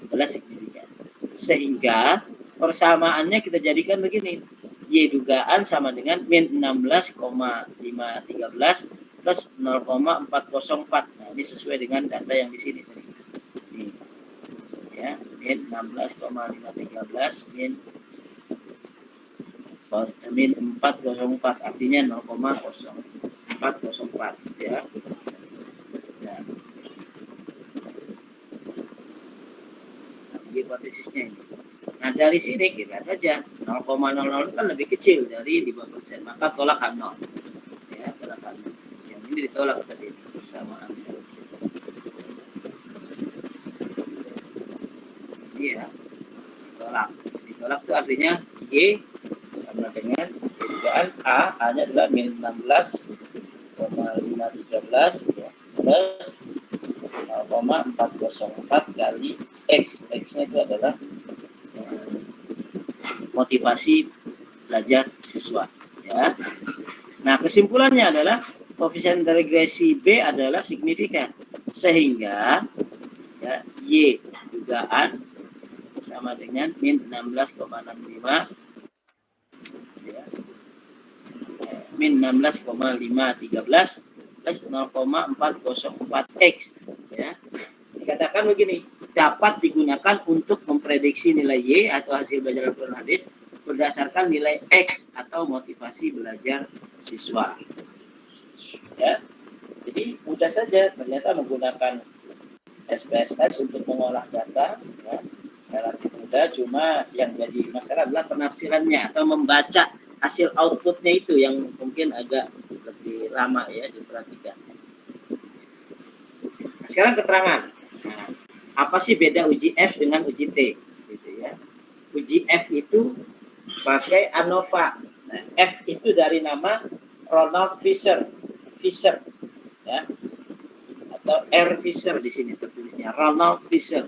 [SPEAKER 1] adalah signifikan. Sehingga persamaannya kita jadikan begini. Y dugaan sama dengan min 16,513 plus 0,404. Nah, ini sesuai dengan data yang di sini. Ini, ya, min 16,513 min 404 artinya 0,0404 ya. Nah, hipotesisnya ini. Nah, dari sini kita saja 0,00 kan lebih kecil dari 5%, maka tolak K0. Ya, tolak K0. Yang ini ditolak tadi persamaan. Iya, ditolak. Ditolak itu artinya Y sama dengan dugaan A-nya adalah min 16,513 ya, plus 0,404 kali X. X-nya itu adalah motivasi belajar siswa ya. Nah, kesimpulannya adalah koefisien regresi B adalah signifikan sehingga ya, Y dugaan sama dengan min 16,65 ya, min 16,513 plus 0,404 X ya. Dikatakan begini, dapat digunakan untuk memprediksi nilai Y atau hasil belajar Al-Quran hadis berdasarkan nilai X atau motivasi belajar siswa. Ya. Jadi mudah saja ternyata menggunakan SPSS untuk mengolah data ya, relatif mudah, cuma yang jadi masalah adalah penafsirannya atau membaca hasil outputnya itu yang mungkin agak lebih lama ya diperhatikan. Nah, sekarang keterangan. Nah, apa sih beda uji F dengan uji T? Gitu ya. Uji F itu pakai ANOVA. Nah, F itu dari nama Ronald Fisher, ya, atau R. Fisher di sini tertulisnya Ronald Fisher.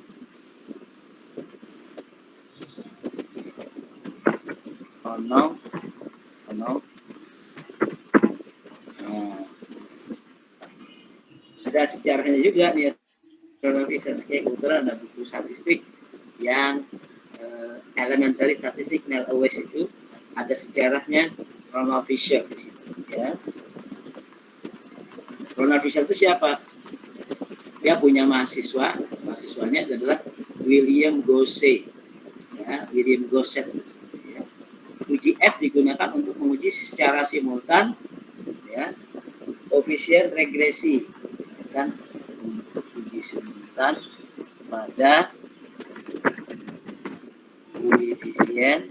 [SPEAKER 1] Ronald. Nah, ada sejarahnya juga nih. Kebetulan ada buku statistik yang elementary statistik Neil Lewis itu ada sejarahnya Ronald Fisher di situ ya. Ronald Fisher itu siapa? Dia punya mahasiswanya adalah William Gosset ya, William Gosset ya. Uji F digunakan untuk menguji secara simultan ya koefisien regresi kan, untuk uji simultan pada koefisien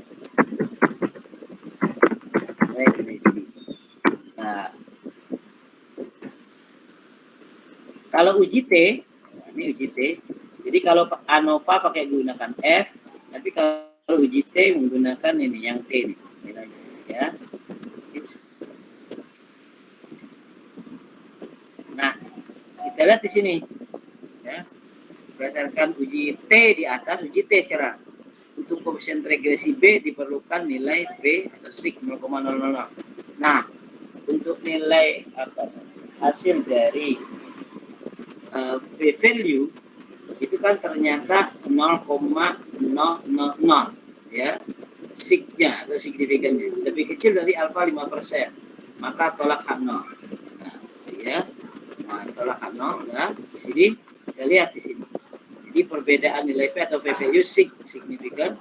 [SPEAKER 1] regresi. Nah, kalau uji T, ini uji T. Jadi kalau ANOVA pakai gunakan F, tapi kalau uji T menggunakan ini yang T nih, ya. Nah, kita lihat di sini, ya. Berdasarkan uji T di atas, uji T sekarang. untuk koefisien regresi B diperlukan nilai B atau sig 0,000. Nah, untuk nilai hasil dari B value itu kan ternyata 0,000 ya, signya atau signifikannya lebih kecil dari alfa 5%, maka tolak H0. Nah, ya. Nah, tolak H0 ya. Di sini kita lihat di sini. Jadi perbedaan nilai P atau P value signifikan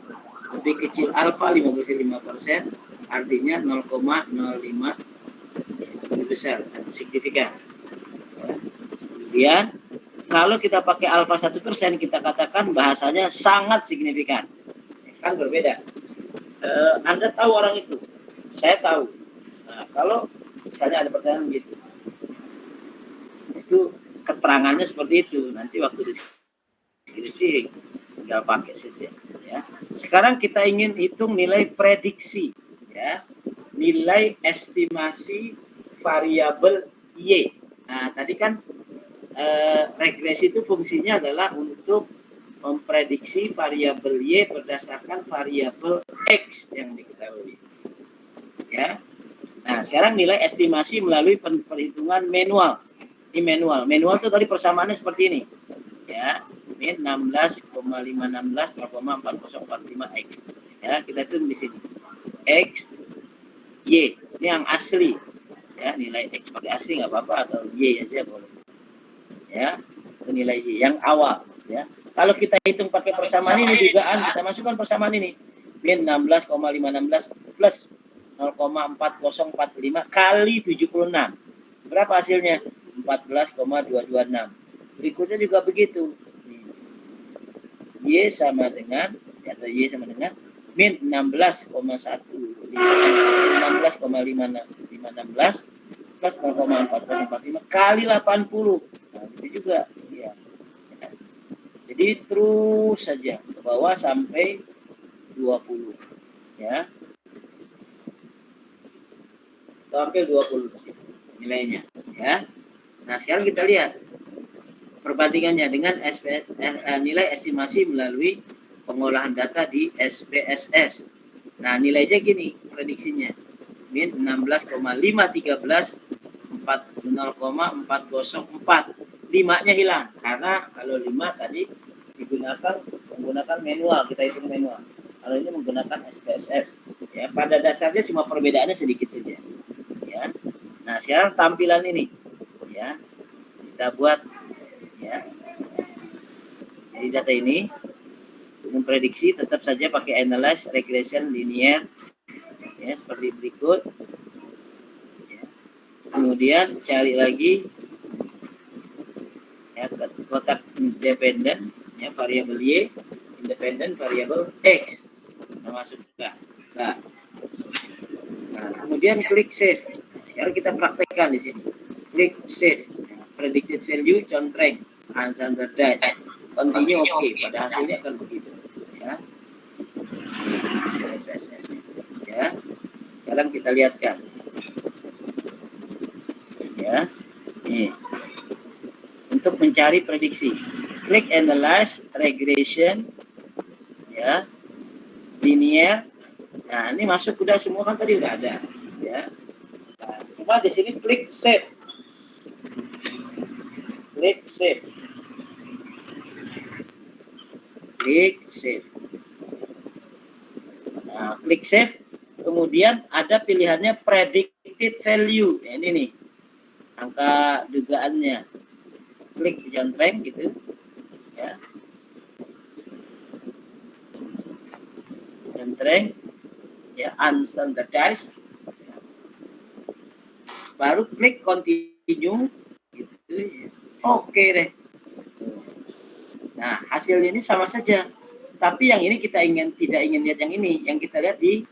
[SPEAKER 1] lebih kecil alfa 55%, artinya 0,05 lebih besar signifikan. Kemudian kalau kita pakai alfa 1%, kita katakan bahasanya sangat signifikan. Kan berbeda. Anda tahu orang itu, saya tahu. Nah, kalau misalnya ada pertanyaan gitu, itu keterangannya seperti itu. Nanti waktu deskripsi tinggal pakai saja. Ya. Sekarang kita ingin hitung nilai prediksi, ya, nilai estimasi variabel Y. Nah, tadi kan regresi itu fungsinya adalah untuk memprediksi variabel Y berdasarkan variabel X yang diketahui. Ya. Nah, sekarang nilai estimasi melalui perhitungan manual. Ini manual. Manual itu tadi persamaannya seperti ini. Ya, min 16,516 0,4045 X. Ya, kita hitung di sini. X Y. Ini yang asli. Ya, nilai X pakai asli nggak apa-apa, atau Y aja boleh. Ya, itu nilai Y yang awal, ya. Kalau kita hitung pakai persamaan ini dugaan, kita masukkan persamaan ini. Min 16,516 plus 0,4045 kali 76. Berapa hasilnya? 14,226. Berikutnya juga begitu. Y sama dengan, atau Y sama dengan min 16,516 plus 0,4045 kali 80. Nah, itu juga ya. Jadi terus saja ke bawah sampai 20 ya. Sampai 20 nilainya ya. Nah, sekarang kita lihat perbandingannya dengan nilai estimasi melalui pengolahan data di SPSS. Nah, nilainya gini prediksinya. Min 16,513 0,404. 5-nya hilang karena kalau 5 tadi menggunakan manual, kita hitung manual. Kalau ini menggunakan SPSS. Ya, pada dasarnya cuma perbedaannya sedikit saja. Ya. Nah, sekarang tampilan ini ya. Kita buat ya. Jadi data ini memprediksi tetap saja pakai analyze regression linear ya, seperti berikut. Ya. Kemudian cari lagi ya, kotak independen ya, variabel Y, independen variabel X. Nah, masuk juga. Nah, kemudian klik save. Sekarang kita praktekkan di sini. Klik save. Predicted value constraint unstandardized. Continue oke. Pada hasilnya akan begitu. Ya. Ya. Sekarang kita lihatkan. Ya. Nih. Untuk mencari prediksi, klik analyze regression ya, linear. Nah, ini masuk udah semua kan tadi udah ada ya. Nah, cuma di sini klik save. Klik save. Klik save. Nah, klik save. Kemudian ada pilihannya predicted value. Nah, ini nih angka dugaannya. Klik constraint gitu ya. Constraint ya, unstandardized. Baru klik continue gitu ya. Oke deh. Nah, hasil ini sama saja. Tapi yang ini kita tidak ingin lihat yang ini, yang kita lihat di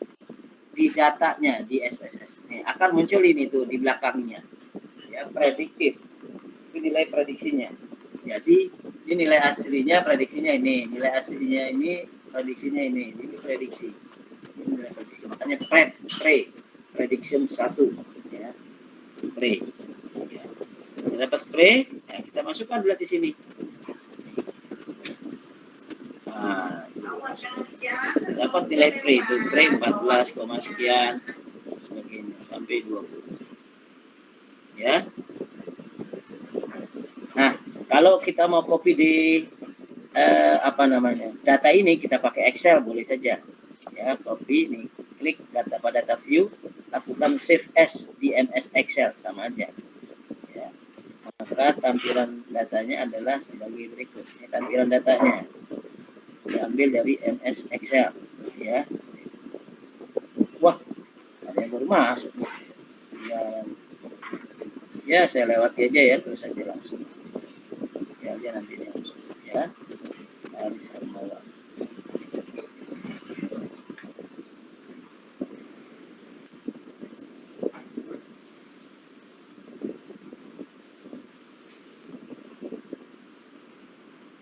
[SPEAKER 1] datanya di SPSS. Nih, akan muncul ini tuh di belakangnya. Ya, prediktif. Itu nilai prediksinya. Jadi, ini nilai aslinya, prediksinya ini. Nilai aslinya ini, prediksinya ini. Ini prediksi. Ini nilai prediksi. Makanya prediction 1. Ya. Pre. Ya. Kita dapat pre, ya, kita masukkan dulu di sini. Nah, dapat nilai pre itu pre 14, sekian sebagainya sampai 20 ya. Nah, kalau kita mau copy di data ini, kita pakai Excel boleh saja ya. Copy ini, klik data pada data view, lakukan save as di MS Excel, sama aja ya. Maka tampilan datanya adalah sebagai berikut. Ini tampilan datanya diambil dari MS Excel ya. Wah, ada yang baru masuk ya, saya lewati aja ya, terus saja langsung ya, dia nanti langsung ya. Harus bawa.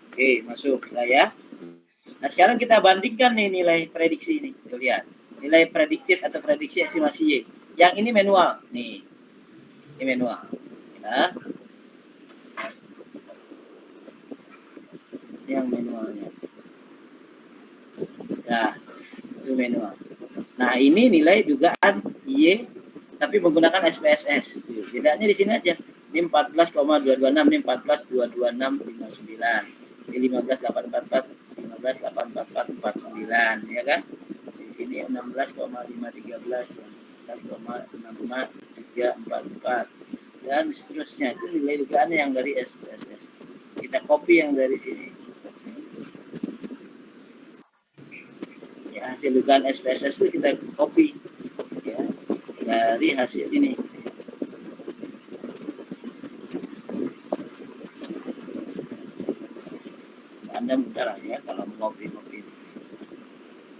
[SPEAKER 1] Oke, masuk lah ya. Nah, sekarang kita bandingkan nih nilai prediksi ini. Tuh, lihat. Nilai prediktif atau prediksi estimasi Y. Yang ini manual. Nih. Ini manual. Ya. Yang manualnya. Nah, itu manual. Nah, ini nilai dugaan Y tapi menggunakan SPSS. Bedanya di sini aja. Ini 14,226, ini 14,22659. Ini 15,844, 15,84449 ya kan? Di sini 16,513, 16,65344 dan seterusnya. Itu nilai dugaannya yang dari SPSS. Kita copy yang dari sini. Ya, hasil dugaan SPSS itu kita copy ya dari hasil ini. Anda mudah lah ya kalau mau copy.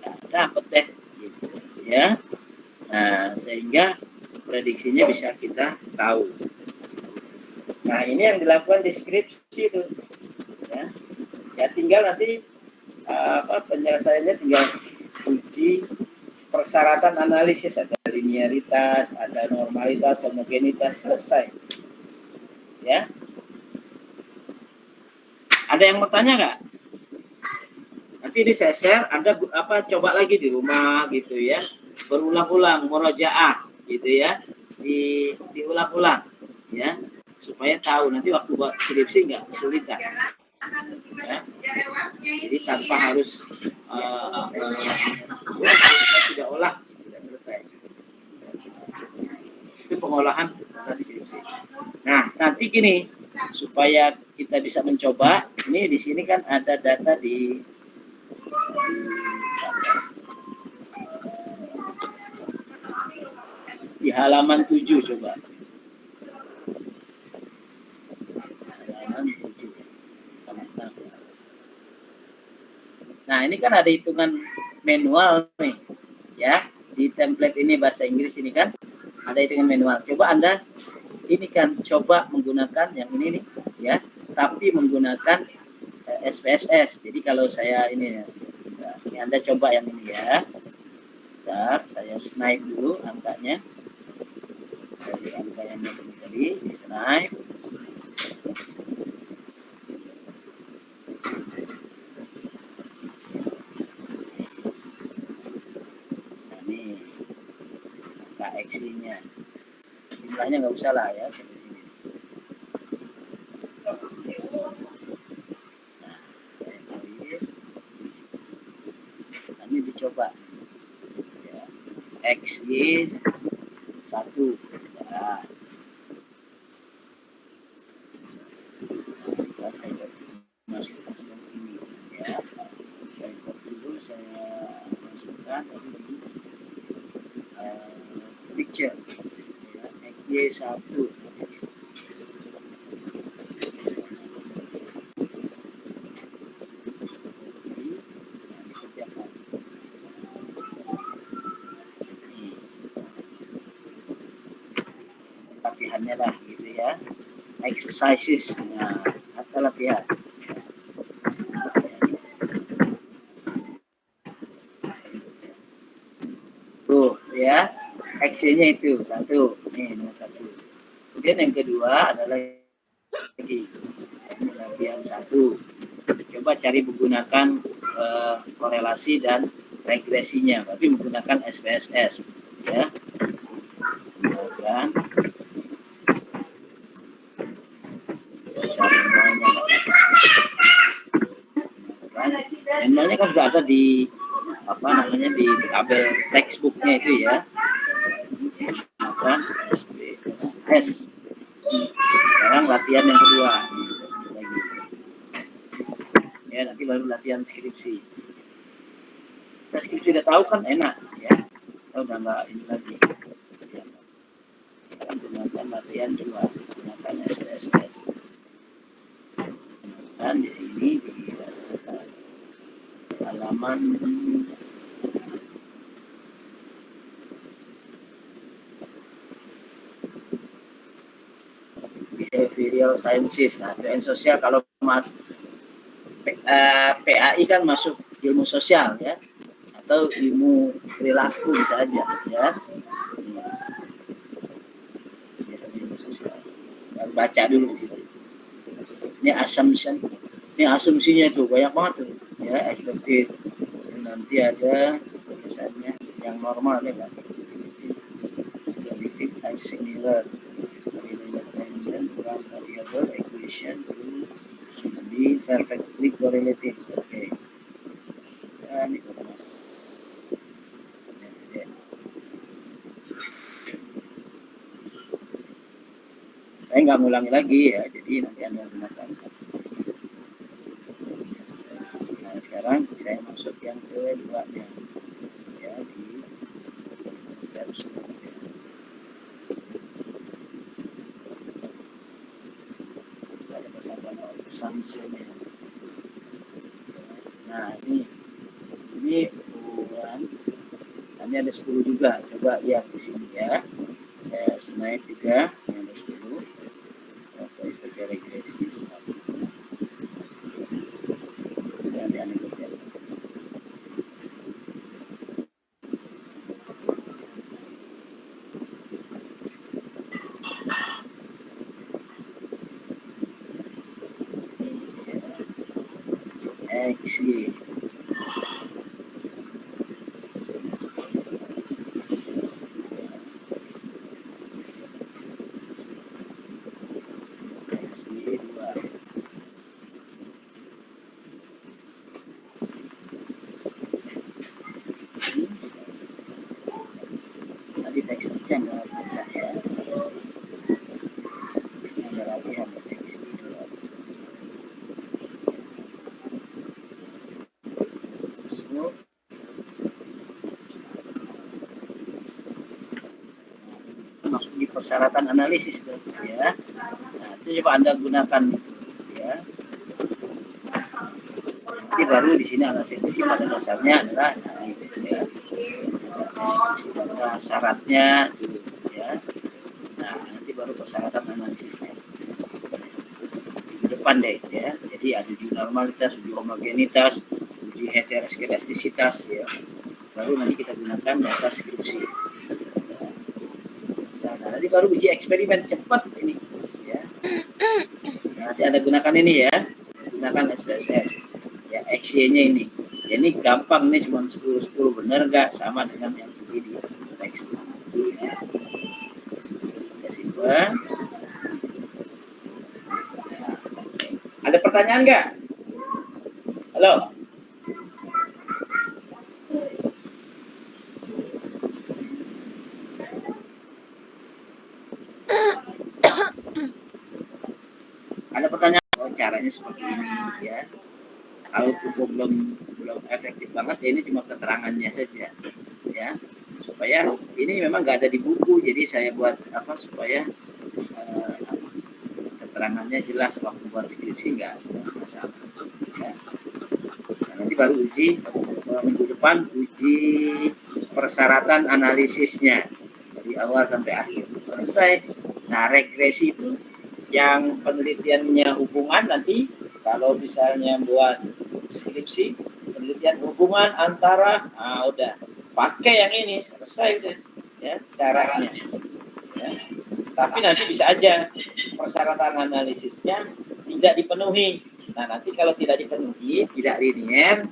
[SPEAKER 1] Nah, dapat deh gitu ya. Nah, sehingga prediksinya bisa kita tahu. Nah, ini yang dilakukan deskripsi itu ya. Ya tinggal nanti penyelesaiannya tinggal uji persyaratan analisis, ada linearitas, ada normalitas, homogenitas, selesai ya. Ada yang mau tanya nggak? Nanti ini saya share, Anda coba lagi di rumah gitu ya, berulang-ulang murojaah gitu ya, diulang-ulang ya, supaya tahu nanti waktu buat skripsi nggak kesulitan ya. Jadi tanpa harus tidak olah, sudah selesai. Itu pengolahan atas skripsi. Nah, nanti gini, supaya kita bisa mencoba, ini di sini kan ada data di halaman 7 coba. Halaman 7. Nah, ini kan ada hitungan manual nih. Ya, di template ini bahasa Inggris ini kan ada hitungan manual. Coba Anda ini kan coba menggunakan yang ini nih, ya, tapi menggunakan SPSS. Jadi kalau saya ini ya, ini Anda coba yang ini ya. Bentar, saya snipe dulu angkanya. Dari angka yang tadi, di snipe. Nah, ini angka X-nya. Jumlahnya nggak usah lah ya. Ini dicoba ya. XY 1 ya. Saya masukkan seperti ini ya. Saya copy dulu, saya masukkan picture ya. XY 1 latihannya lah gitu ya, exercises, nah atau latihan. Tuh ya, X-nya itu 1, nih nomor 1. Kemudian yang kedua adalah lagi latihan 1. Coba cari menggunakan korelasi dan regresinya, tapi menggunakan SPSS ya. Kemudian cari manualnya kan sudah ada di di tabel textbooknya itu ya. SPSS. Sekarang latihan yang kedua. Ya, nanti baru latihan skripsi. Nah, skripsi udah tahu kan enak ya. Kita udah nggak ini lagi. Ya. Kita gunakan latihan dua, gunakan SPSS. Dan di sini di halaman behavioral sciences. Nah, PN sosial kalau PAI kan masuk ilmu sosial ya, atau ilmu perilaku bisa aja ya. Ilmu sosial. Baca dulu di situ. Ini assumption, ini asumsinya tuh banyak banget tuh ya, expected. Nanti ada misalnya yang normal ya kan, relative as similar, variable equation to be perfectly correlated. Oke. Dan itu masuk. Saya nggak ngulangi lagi ya, jadi nanti Anda gunakan. Nah, sekarang saya masuk yang keduanya ya, di persepsi. Ada persamaan assumption ya. Nah, ini ukuran. Ini ada 10 juga. Coba lihat di sini ya. Slide juga yang ada 10. Oke, sebagai regresi. Ada aneh kerja. XY. Tadi teksnya nggak baca ya. Ada latihan teksi dua. Masuk di persyaratan analisis tuh ya. Nah, itu coba Anda gunakan ya. Jadi baru di sini analisis pada dasarnya adalah ya. Ada syaratnya ya. Nah, nanti baru persyaratan analisisnya. Di depan deh ya. Jadi ada uji normalitas, uji homogenitas, uji heteroskedastisitas ya. Baru nanti kita gunakan data skripsi. Nah, nanti baru uji eksperimen cepat ini ya. Nah, nanti Anda gunakan ini ya. Gunakan SPSS. Ya, XY-nya ini. Ya, ini gampang nih, cuma 10 benar nggak, sama dengan yang di teks. Ya. Kasih dua. Ada pertanyaan nggak? Halo? Ada pertanyaan? Oh, caranya seperti ini ya. Kalau belum efektif banget ya, ini cuma keterangannya saja ya, supaya ini memang nggak ada di buku, jadi saya buat supaya keterangannya jelas waktu buat skripsi, nggak masalah ya. Nah, nanti baru uji minggu depan, uji persyaratan analisisnya dari awal sampai akhir selesai. Nah, regresi itu yang penelitiannya hubungan, nanti kalau misalnya buat skripsi penelitian hubungan antara, udah pakai yang ini, selesai deh ya caranya ya. Tapi nanti bisa aja persyaratan analisisnya tidak dipenuhi. Nah, nanti kalau tidak dipenuhi, tidak linear,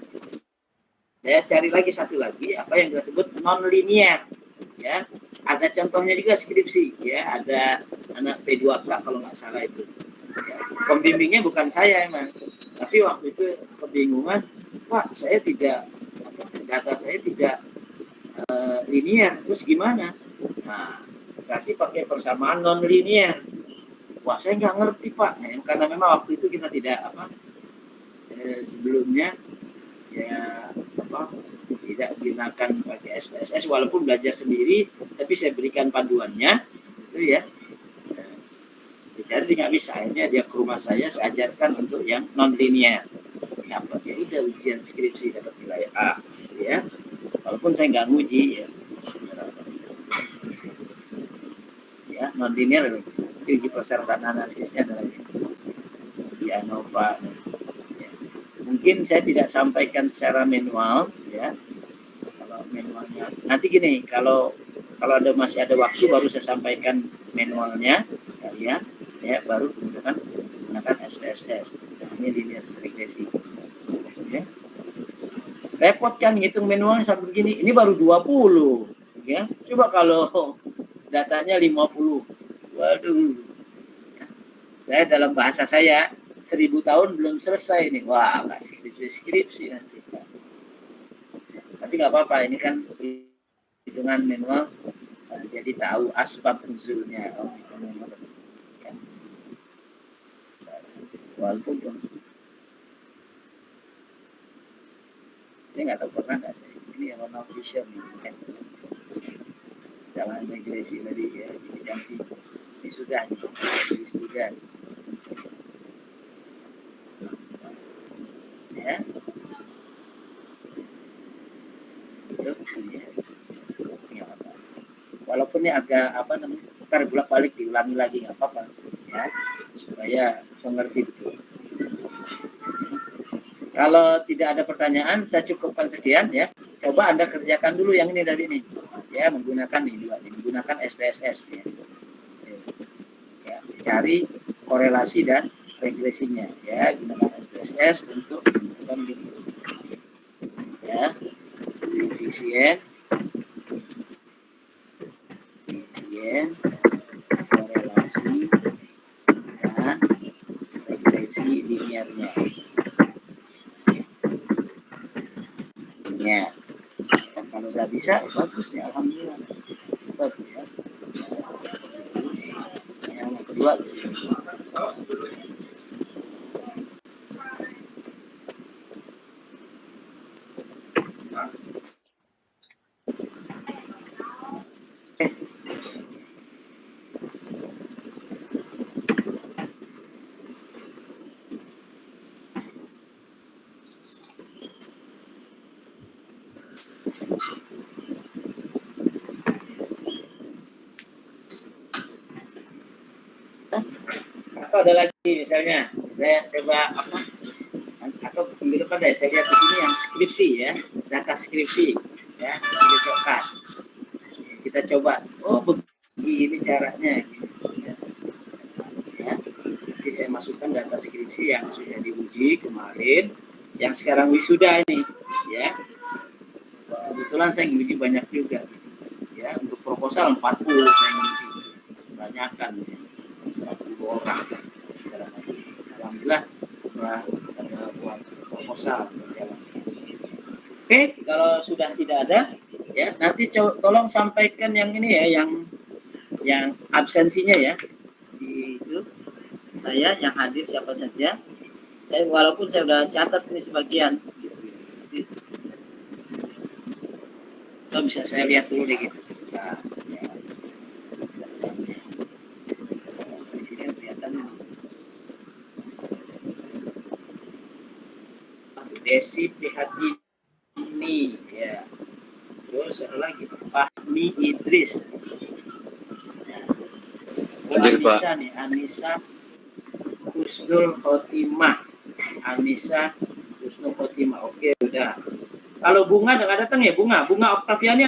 [SPEAKER 1] Saya cari lagi satu lagi, apa yang kita sebut non-linear. Ya, ada contohnya juga skripsi. Ya, ada anak P2K kalau nggak salah itu. Ya, pembimbingnya bukan saya emang, tapi waktu itu kebingungan, Pak, saya tidak, data saya tidak linear, terus gimana? Nah, berarti pakai persamaan non-linear. Wah, saya nggak ngerti Pak, karena memang waktu itu kita tidak sebelumnya ya tidak gunakan pakai SPSS, walaupun belajar sendiri, tapi saya berikan panduannya, itu ya. Jadi nggak bisa, akhirnya dia ke rumah saya ajarkan untuk yang non-linear. Dapat ya udah ujian skripsi dapat nilai A, ya. Walaupun saya nggak nguji ya non-linear, uji persyaratan analisisnya adalah di ANOVA. Ya. Mungkin saya tidak sampaikan secara manual, ya. Kalau manualnya nanti gini, kalau masih ada waktu baru saya sampaikan manualnya, ya, baru menggunakan SPSS. Nah, ini linear regresi. Ya. Repot kan ngitung manualnya sampai begini, ini baru 20, ya. Coba kalau datanya 50, waduh. Saya dalam bahasa saya 1000 tahun belum selesai nih. Wah, nggak skripsi nanti. Tapi nggak apa-apa, ini kan hitungan manual, jadi tahu asbab nuzulnya. Walaupun ini nggak tahu pernah nggak saya. Ini yang non vision kan. Jalan regresi tadi ya, yang ini sudah di student. Ya. Ya. Walaupun ini agak ntar bolak-balik diulangi lagi nggak apa-apa, ya, supaya mengerti betul. Kalau tidak ada pertanyaan, saya cukupkan sekian ya. Coba Anda kerjakan dulu yang ini dari ini, ya, menggunakan menggunakan SPSS ya. Ya, cari korelasi dan regresinya, ya, gunakan SPSS untuk menentukan ini, ya, koefisien, korelasi dan regresi linearnya. Ya, kalau udah bisa bagus nih, alhamdulillah. Bagus ya. Yang kedua, atau ada lagi misalnya, saya coba atau minggu depan deh saya lihat di sini yang skripsi ya, data skripsi ya, dicocokkan. Kita coba, oh begini caranya, ya. Jadi saya masukkan data skripsi yang sudah diuji kemarin, yang sekarang wisuda ini, ya. Kebetulan saya nguji banyak juga, ya. Untuk proposal 40 saya nguji, kebanyakan, ya. 40 orang. Alhamdulillah buat proposal. Oke, kalau sudah tidak ada, ya nanti tolong sampaikan yang ini ya, yang absensinya ya. Itu saya yang hadir siapa saja. Saya walaupun saya sudah catat ini sebagian. Itu bisa saya lihat dulu deh gitu. Nah, ya. Di sini kelihatan Desi Prihatini ya. Terus ada lagi Fahmi Idris.
[SPEAKER 3] Hadir, Pak.
[SPEAKER 1] Anissa Husnul Khotimah. Anissa Husnul Khotimah. Oke, udah. Kalau Bunga dengan datang ya, Bunga Oktaviani